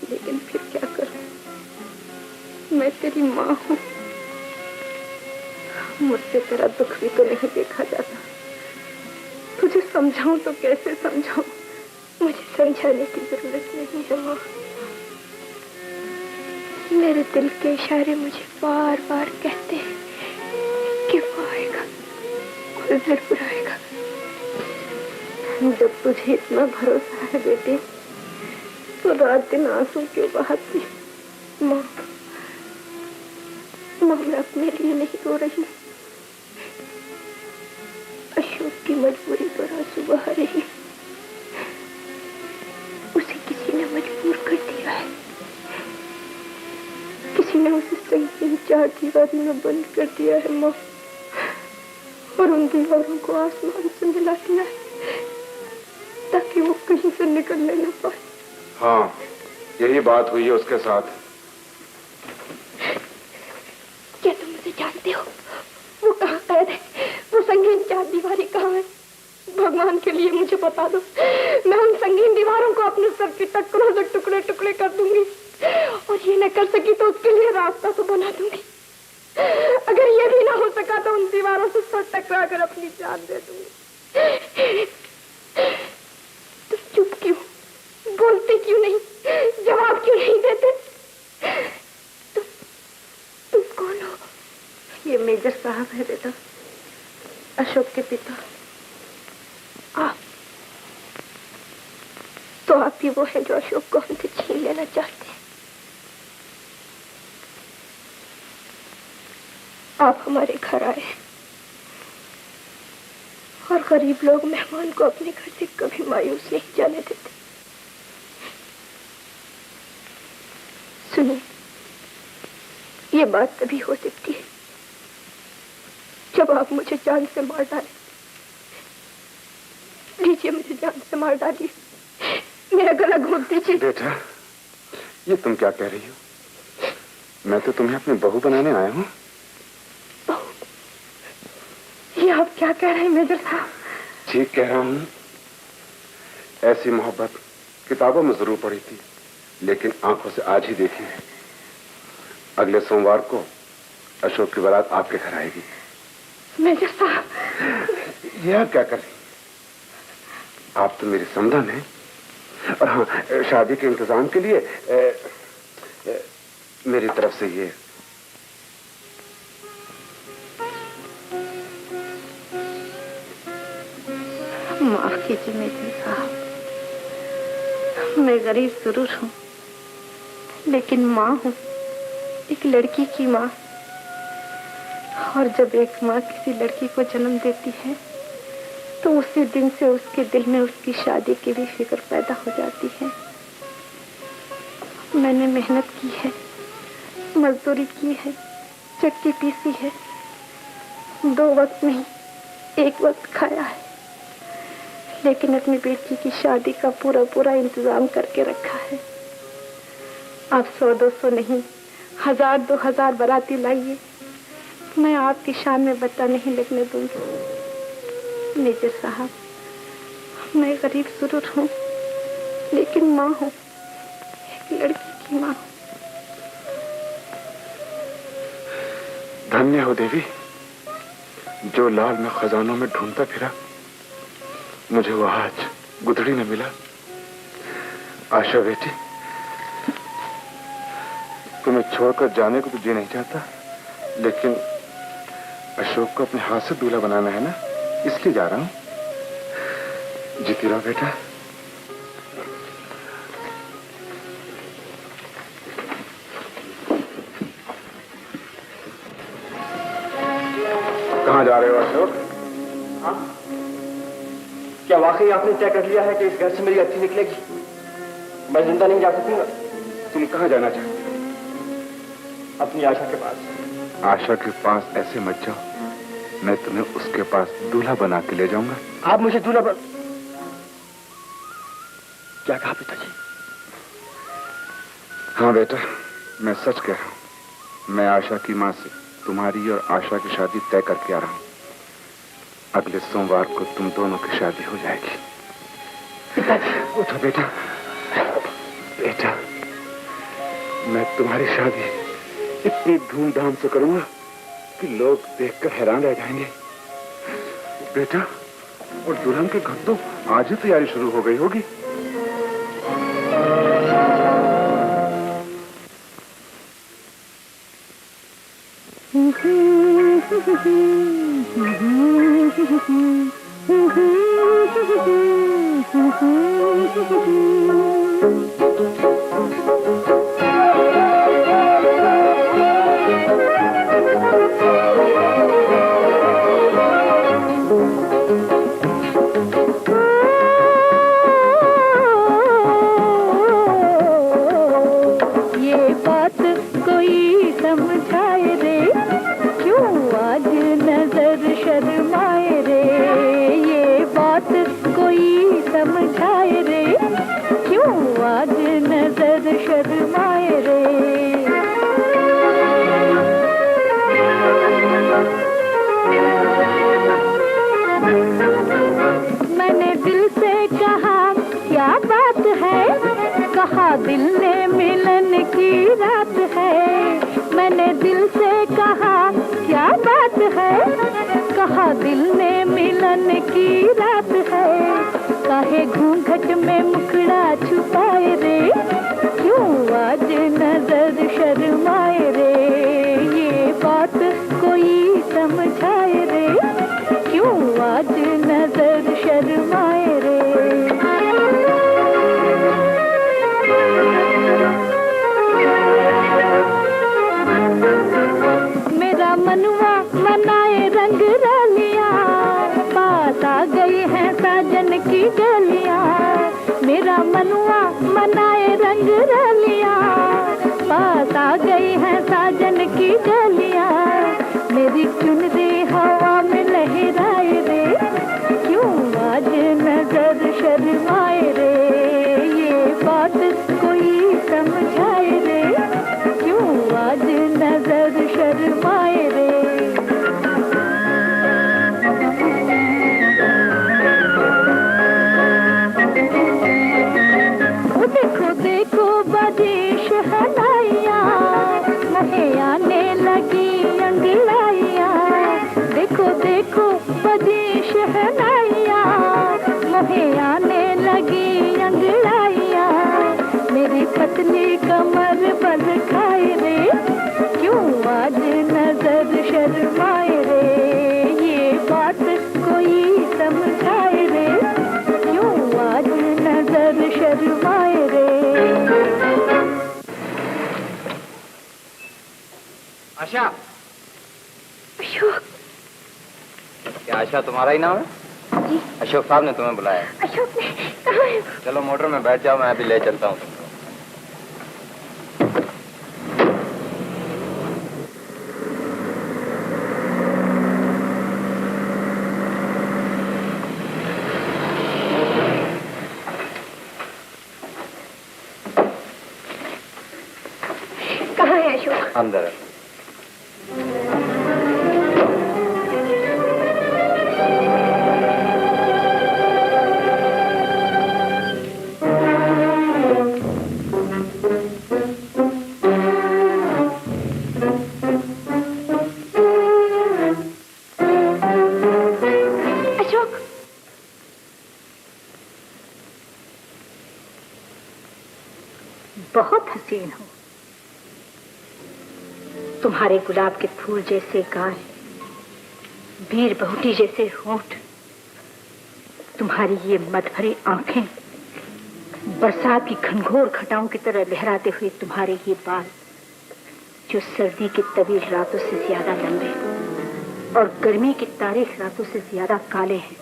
लेकिन फिर क्या करूं? मैं तेरी माँ हूँ। मुझसे तेरा दुख भी तो नहीं देखा जाता। तुझे समझाऊं तो कैसे समझाऊं? मुझे समझाने की जरूरत नहीं है माँ। मेरे दिल के इशारे मुझे बार बार कहते हैं कि वो आएगा, वो जरूर आएगा। जब तुझे इतना भरोसा है बेटे, तो रात दिन आंसू क्यों बहाती? माँ, मैं अपने लिए नहीं रो रही। अशोक की मजबूरी पर आंसू बहा रही। उसे किसी ने मजबूर कर दिया है। किसी ने उसे संगीन चार दीवारी में बंद कर दिया है माँ, और उन दीवारों को आसमान से मिला दिया है ताकि वो कहीं से निकलने न पाए। हाँ, यही बात हुई है उसके साथ। क्या तुम मुझे जानते हो? वो कहाँ कैद है? वो संगीन चार दीवारी कहाँ है? भगवान के लिए मुझे बता दो। मैं उन संगीन दीवारों को अपने सर की टक्करों से टुकड़े टुकड़े कर दूंगी, और ये न कर सकी तो उसके लिए रास्ता तो बना दूंगी। अगर ये भी ना हो सका तो उन दीवारों से सर टकरा कर अपनी जान दे दूंगी। तुम चुप क्यों? बोलते क्यों नहीं? जवाब क्यों नहीं देते? तुम कौन हो? ये मेजर साहब है बेटा, अशोक के पिता। आप तो आप ही वो है जो अशोक को हमसे छीन लेना चाहते हैं। आप हमारे घर आए और गरीब लोग मेहमान को अपने घर से कभी मायूस नहीं जाने देते। सुनिए, ये बात तभी हो सकती है जब आप मुझे जान से मार डालें। लीजिए, मुझे जान से मार डालिए, मेरा गला घोंट दीजिए। बेटा, ये तुम क्या कह रही हो? मैं तो तुम्हें अपनी बहू बनाने आया हूँ। बहू? ये आप क्या कह रहे हैं मेजर साहब? ठीक कह रहा हूँ। ऐसी मोहब्बत किताबों में जरूर पढ़ी थी, लेकिन आंखों से आज ही देखी है। अगले सोमवार को अशोक की बारात आपके घर आएगी। मेजर साहब, यह क्या करें, आप तो मेरी समधन हैं। और हाँ, शादी के इंतजाम के लिए मेरी तरफ से ये माफ कीजिए मेजर साहब, मैं गरीब जरूर हूँ, लेकिन माँ हूँ, एक लड़की की माँ। और जब एक माँ किसी लड़की को जन्म देती है तो उसी दिन से उसके दिल में उसकी शादी की भी फिक्र पैदा हो जाती है। मैंने मेहनत की है, मजदूरी की है, चक्की पीसी है, 2 वक्त नहीं 1 वक्त खाया है, लेकिन अपनी बेटी की शादी का पूरा इंतजाम करके रखा है। आप 100-200 नहीं, 1000-2000 बाराती लाइए, मैं आपकी शान में बत्ता नहीं लगने दूंगी। मेजर साहब, मैं गरीब जरूर हूँ, लेकिन माँ हूँ, एक लड़की की माँ। धन्य हो देवी, जो लाल मैं खजानों में ढूंढता फिरा, मुझे वो आज गुदड़ी में मिला। आशा बेटी, तुम्हें छोड़कर जाने को तो जी नहीं चाहता, लेकिन अशोक को अपने हाथ से दूल्हा बनाना है ना, इसलिए जा रहा हूं। जीती रहो बेटा। कहाँ जा रहे हो अशोक? हाँ? क्या वाकई आपने तय कर लिया है कि इस घर से मेरी अर्थी निकलेगी? मैं जिंदा नहीं जा सकूंगा। तुम कहाँ जाना चाहते हो? अपनी आशा के पास। आशा के पास ऐसे मत जाओ, मैं तुम्हें उसके पास दूल्हा बना के ले जाऊंगा। आप मुझे दूल्हा क्या कहा पिताजी? हाँ बेटा, मैं सच कह रहा हूं। मैं आशा की मां से तुम्हारी और आशा की शादी तय करके आ रहा हूं। अगले सोमवार को तुम दोनों की शादी हो जाएगी। पिताजी, उठो बेटा। बेटा, मैं तुम्हारी शादी इतनी धूमधाम से करूंगा कि लोग देखकर हैरान रह जाएंगे। बेटा, और दुल्हन के घर तो आज ही तैयारी शुरू हो गई होगी। दिल ने मिलन की रात है, मैंने दिल से कहा क्या बात है, कहा दिल ने मिलन की रात है, काहे घूंघट में मुखड़ा छुपाए रे, क्यों आज नजर शर्माए रे, ये बात कोई समझाए रे, क्यों आज नजर शर्माए रे। मेरा मनुआ मनाए रंग रलिया, पास आ गई है साजन की गलिया, मेरा मनुआ मनाए रंग रलिया, पास आ गई है साजन की गलिया, मेरी चुनरी हवा में लहराए रे, क्यों आज नजर शर्माए रे, ये बात कोई समझाए रे, क्यों आज नजर शर्माए रे। मुझे आने लगी अंगड़ाइयाँ, देखो देखो बजी शहनाइयाँ, मुझे आने लगी अंगड़ाइयाँ, मेरी पतली कमर बल खाए रे, क्यों आज नजर शर्माए रे, ये बात कोई समझाए रे, क्यों आज नजर शर्माए रे। आशा, अशोक। क्या आशा तुम्हारा ही नाम है? जी। अशोक साहब ने तुम्हें बुलाया। अशोक ने कहाँ है? चलो मोटर में बैठ जाओ, मैं अभी ले चलता हूँ। कहाँ है अशोक? अंदर है। बहुत हसीन हो, तुम्हारे गुलाब के फूल जैसे गाल, वीर बहुटी जैसे होंठ, तुम्हारी ये मद भरी आंखें, बरसात की घनघोर घटाओं की तरह लहराते हुए तुम्हारे ये बाल, जो सर्दी की तवील रातों से ज्यादा लंबे और गर्मी की तारीख रातों से ज्यादा काले हैं,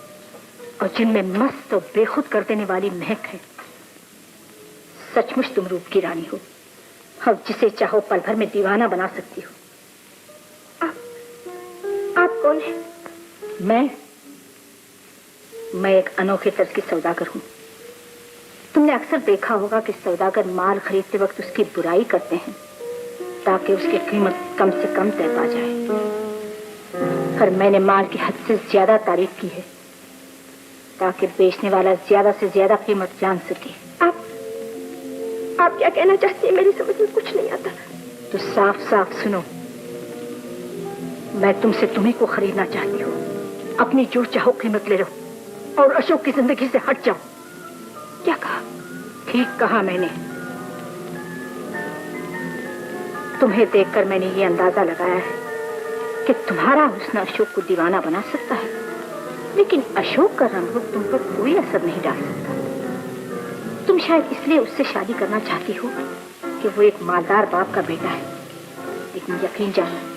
और जिनमें मस्त और बेखुद कर देने वाली महक है। सचमुच तुम रूप की रानी हो, और जिसे चाहो पल भर में दीवाना बना सकती हो। आप कौन है? मैं एक अनोखे तर्ज की सौदागर हूँ। तुमने अक्सर देखा होगा कि सौदागर माल खरीदते वक्त उसकी बुराई करते हैं ताकि उसकी कीमत कम से कम तय पा जाए, पर मैंने माल की हद से ज्यादा तारीफ की है ताकि बेचने वाला ज्यादा से ज्यादा कीमत जान सके। आप क्या कहना चाहती हैं? मेरी समझ में कुछ नहीं आता। तो साफ साफ सुनो, मैं तुमसे तुम्ही को खरीदना चाहती हूँ। अपनी जो चाहो कीमत ले लो और अशोक की जिंदगी से हट जाओ। क्या कहा? ठीक कहा मैंने। तुम्हें देखकर मैंने ये अंदाजा लगाया है कि तुम्हारा हुस्न अशोक को दीवाना बना सकता है, लेकिन अशोक का रंग रूप तुम पर कोई असर नहीं डाल सकता। तुम शायद इसलिए उससे शादी करना चाहती हो कि वो एक मालदार बाप का बेटा है, लेकिन यकीन जानो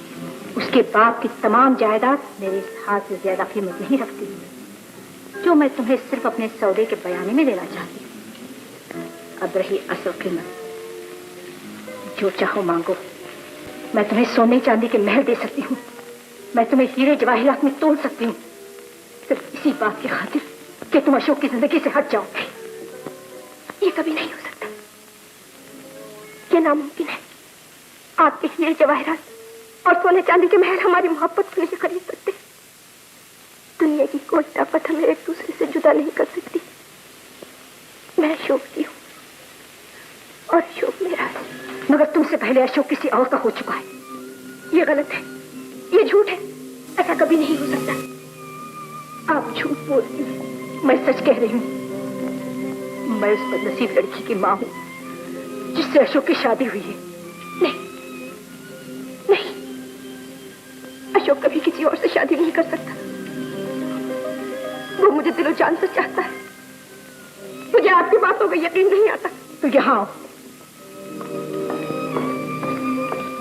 उसके बाप की तमाम जायदाद मेरे हाथ से ज्यादा कीमत नहीं रखती, जो मैं तुम्हें सिर्फ अपने सौदे के बयाने में देना चाहती हूँ। अब रही असल कीमत, जो चाहो मांगो। मैं तुम्हें सोने चांदी के महल दे सकती हूँ, मैं तुम्हें हीरे जवाहरात में तोड़ सकती हूँ, सिर्फ इसी बात की खातिर कि तुम अशोक की जिंदगी से हट जाओ। ये कभी नहीं हो सकता, ये नामुमकिन है। आपके हीरे जवाहरात और सोने चांदी के महल हमारी मोहब्बत को नहीं खरीद सकते। दुनिया की कोई ताकत हमें एक दूसरे से जुदा नहीं कर सकती। मैं अशोक की हूँ और अशोक मेरा है। मगर तुमसे पहले अशोक किसी और का हो चुका है। ये गलत है, ये झूठ है, ऐसा कभी नहीं हो सकता। आप झूठ बोलती हैं, मैं सच कह रही हूँ। मैं उस बदनसीब लड़की की माँ हूँ जिससे अशोक की शादी हुई है। नहीं, नहीं, अशोक कभी किसी और से शादी नहीं कर सकता। वो मुझे दिलो जान से चाहता है। मुझे आपकी बातों का यकीन नहीं आता। तो यहाँ आओ,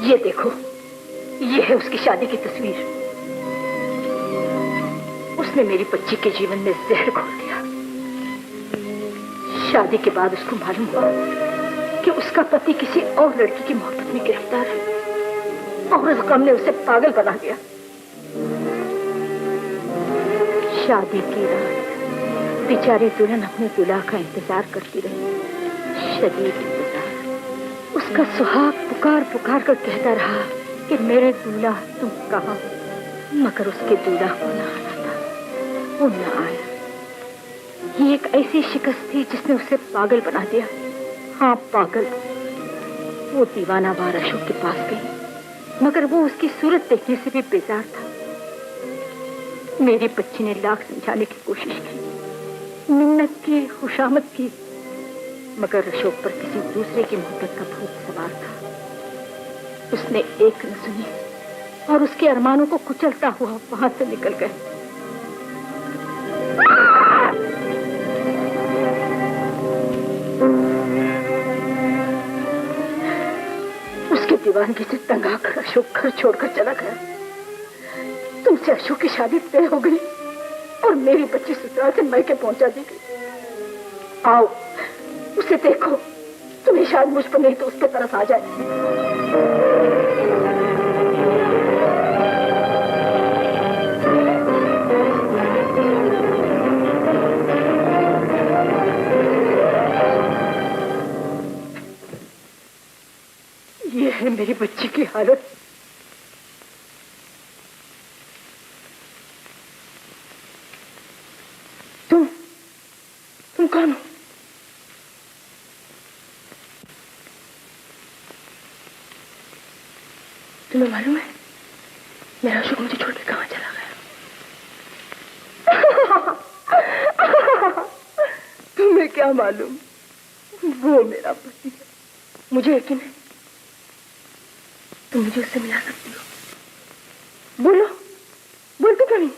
ये देखो, ये है उसकी शादी की तस्वीर। उसने मेरी बच्ची के जीवन में जहर घोल दिया। शादी के बाद उसको मालूम हुआ कि उसका पति किसी और लड़की की मोहब्बत में गिरफ्तार है और उस गम ने उसे पागल बना दिया। शादी की रात बेचारी दुल्हन अपने दूल्हा का इंतजार करती रही, शदीद इंतजार। उसका सुहाग पुकार पुकार कर कहता रहा कि मेरे दूल्हा तुम कहाँ हो, मगर उसके दूल्हा को न आना था, वो न आया। ये एक ऐसी शिकस्त थी जिसने उसे पागल बना दिया। हाँ, पागल। वो दीवाना बार अशोक के पास गई मगर वो उसकी सूरत देखने से भी बेजार था। मेरी बच्ची ने लाख समझाने की कोशिश की, मिन्नत की, खुशामद की, मगर अशोक पर किसी दूसरे की मोहब्बत का भूत सवार था। उसने एक न सुनी और उसके अरमानों को कुचलता हुआ वहां से निकल गया। उसकी दीवानगी से तंग आकर अशोक घर छोड़कर चला गया। तुमसे अशोक की शादी तय हो गई और मेरी बच्ची ससुराल से मैके पहुंचा दी गई। आओ उसे देखो, तुम्हें शायद मुझ पर नहीं तो उस पर तरस आ जाए। ये है मेरी बच्ची की हालत। तुम कौन हो? तुम्हें मालूम है मेरा अशोक मुझे छोड़ के कहां चला गया? तुम्हें क्या मालूम, वो मेरा पति है। मुझे यकीन है तुम मुझे उससे मिला सकती हो। बोलो, बोलती क्यों नहीं?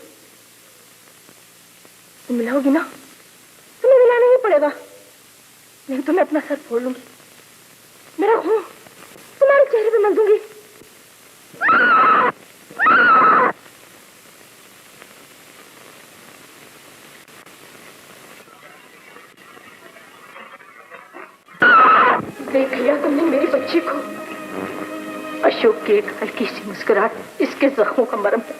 तुम मिलाओगी ना? तुम्हें मिलाना ही पड़ेगा, नहीं तो मैं अपना सर फोड़ लूंगी। मेरा खून तुम्हारे चेहरे पे मल दूंगी। देख लिया तुमने मेरी बच्ची को? अशोक की एक हल्की सी मुस्कुराहट इसके जख्मों का मरहम है।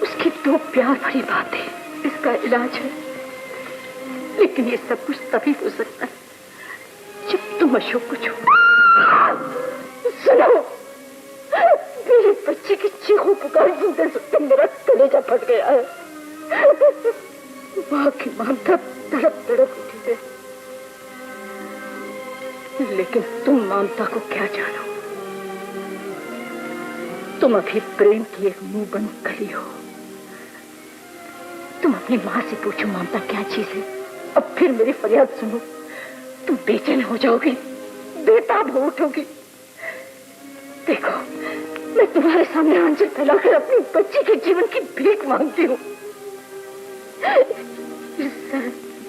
उसकी दो प्यार भरी बातें इसका इलाज है। लेकिन ये सब कुछ तभी हो सकता है जब तुम अशोक को छू। सुनो, मेरी बच्ची की चीखों पुकार सुनते सुनते मेरा कलेजा फट गया है। मां की ममता तड़प तड़प उठी है। लेकिन तुम ममता को क्या जानो? तुम अभी प्रेम की एक मुंह बंद कली हो। तुम अपनी मां से पूछो ममता क्या चीज है, अब फिर मेरी फरियाद सुनो। तुम बेचैन हो जाओगी, बेताब हो उठोगी। देखो, मैं तुम्हारे सामने आंचल फैलाकर अपनी बच्ची के जीवन की भीख मांगती हूँ।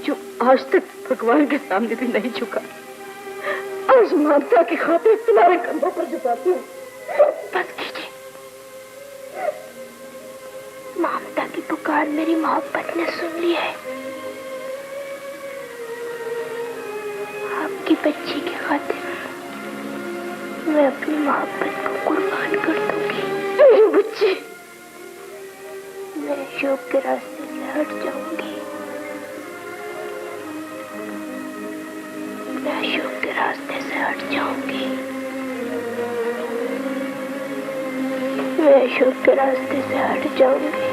जो आज तक भगवान के सामने भी नहीं झुका, आज ममता की खातिर तुम्हारे कंधों पर झुकाती हूँ। बस कीजिए। ममता की पुकार मेरी मोहब्बत ने सुन ली है। आपकी बच्ची की खातिर मैं अपनी मोहब्बत को कुर्बान कर दूंगी। मेरी बच्ची, मैं अशोक के रास्ते से हट जाऊंगी। मैं अशोक के रास्ते से हट जाऊंगी। मैं अशोक के रास्ते से हट जाऊंगी।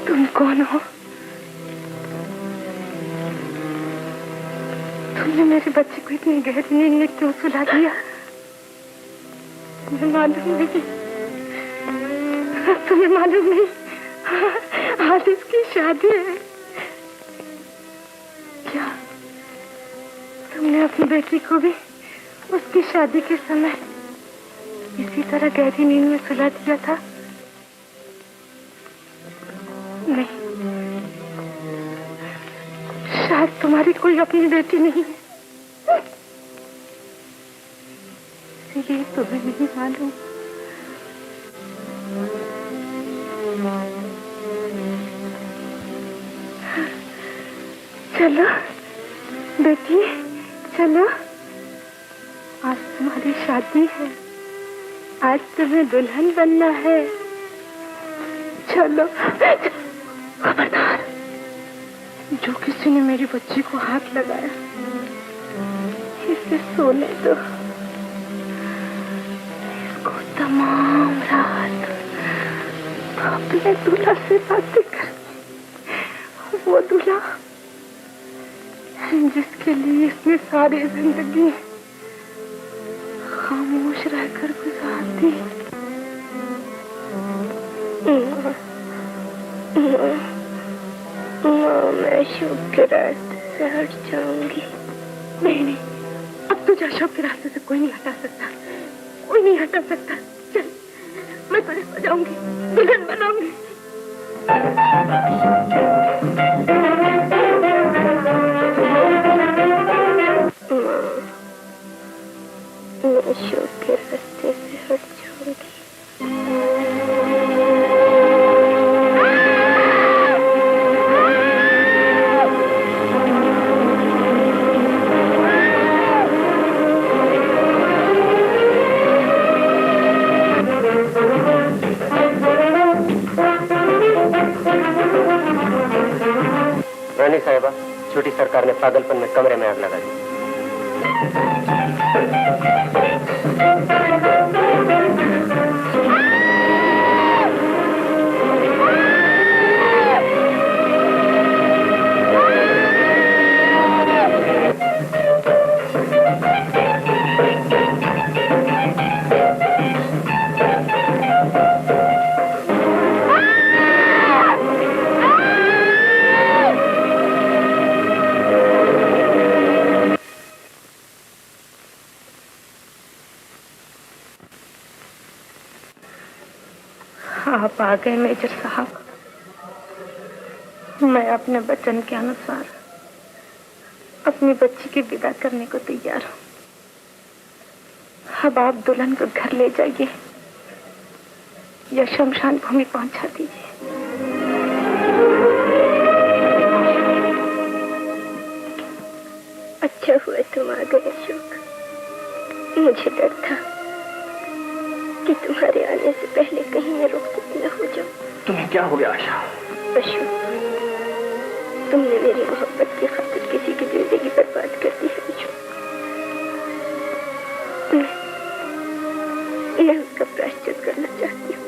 तुम कौन हो? तुमने मेरे बच्चे को इतनी गहरी नींद में क्यों सुला दिया? तुम्हें मालूम नहीं, तुम्हें मालूम नहीं, आज इसकी शादी है। क्या तुमने अपनी बेटी को भी उसकी शादी के समय इसी तरह गहरी नींद में सुला दिया था? नहीं, शायद तुम्हारी कोई अपनी बेटी नहीं है, ये तुम्हें नहीं मालूम। चलो बेटी, चलो, आज तुम्हारी शादी है, आज तुम्हें दुल्हन बनना है। चलो। खबरदार, जो किसी ने मेरी बच्ची को हाथ लगाया, इसे सोने दो। इसको तमाम रात अपने दूल्हा से बातें कर, वो दूल्हा जिसके लिए इसने सारी जिंदगी खामोश रहकर गुजार दी। मैं अशोक के रास्ते से हट जाऊंगी। नहीं नहीं, अब तुझे अशोक के रास्ते से कोई नहीं हटा सकता, कोई नहीं हटा सकता। चल, मैं तुझे सजाऊंगी, दुल्हन बनाऊंगी। मैं अशोक के रास्ते से हट जाऊंगी। रानी साहिबा, छोटी सरकार ने पागलपन में कमरे में आग लगा दी। आप आ गए मेजर साहब। मैं अपने वचन के अनुसार अपनी बच्ची की विदा करने को तैयार हूँ। अब आप दुल्हन को घर ले जाइए या शमशान भूमि पहुंचा दीजिए। अच्छा हुआ तुम आ गए अशोक। मुझे डर था कि तुम्हारे आने से पहले कहीं मैं रुखसत न हो जाऊं। तुम्हें क्या हो गया आशा? अशोक, तुमने मेरी मोहब्बत की खातिर किसी की जिंदगी बर्बाद कर दी है अशोक। मैं उसका प्रायश्चित करना चाहती हूँ,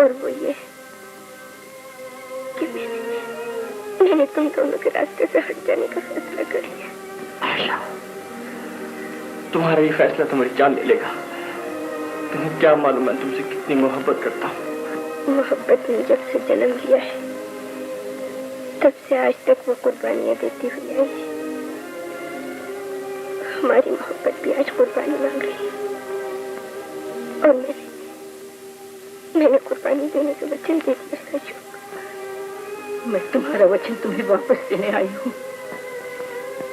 और वो ये कि मैंने तुम दोनों के रास्ते से हट जाने का फैसला कर लिया। आशा, तुम्हारा ये फैसला तुम्हारी जान ले लेगा। तुम्हें क्या मालूम मैं तुमसे कितनी मोहब्बत करता हूँ। मोहब्बत ने जब से जन्म लिया है, तब से आज तक वो कुर्बानियां देती हुई आई है। हमारी मोहब्बत भी आज कुर्बानी मांग रही है, और मैंने कुर्बानी देने का वचन दे दिया है अशोक। मैं तुम्हारा वचन तुम्हें वापस देने आई हूँ।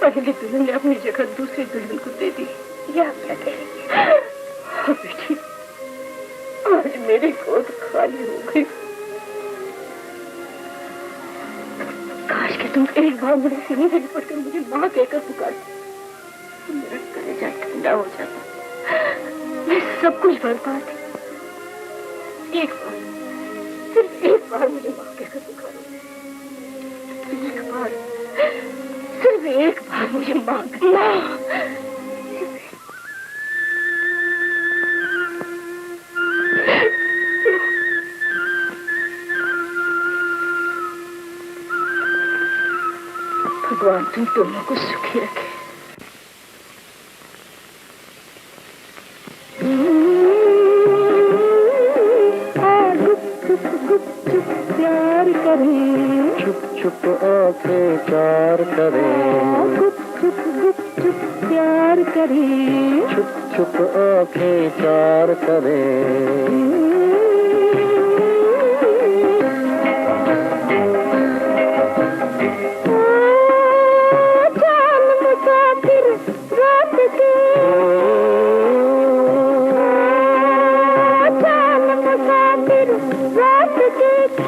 पहली दुल्हन ने अपनी जगह दूसरी दुल्हन को दे दी। ये आप क्या कह रही हैं? बेटी, आज मेरी गोद खाली हो गई। काश कि तुम एक बार मेरे सीने से लिपट कर मुझे माँ कहकर पुकारती, मेरा कलेजा ठंडा हो जाता। मैं सब कुछ बर्बाद थी। एक बार, सिर्फ एक बार मुझे माँ कहकर पुकारो। एक बार, सिर्फ एक बार मुझे माँ। भगवान तुम दोनों को सुखी रखे। गुप चुप प्यार करें, चुप छुप आंखें चार करें, गुप चुप प्यार करें, छुप छुप आंखें चार करें। रात के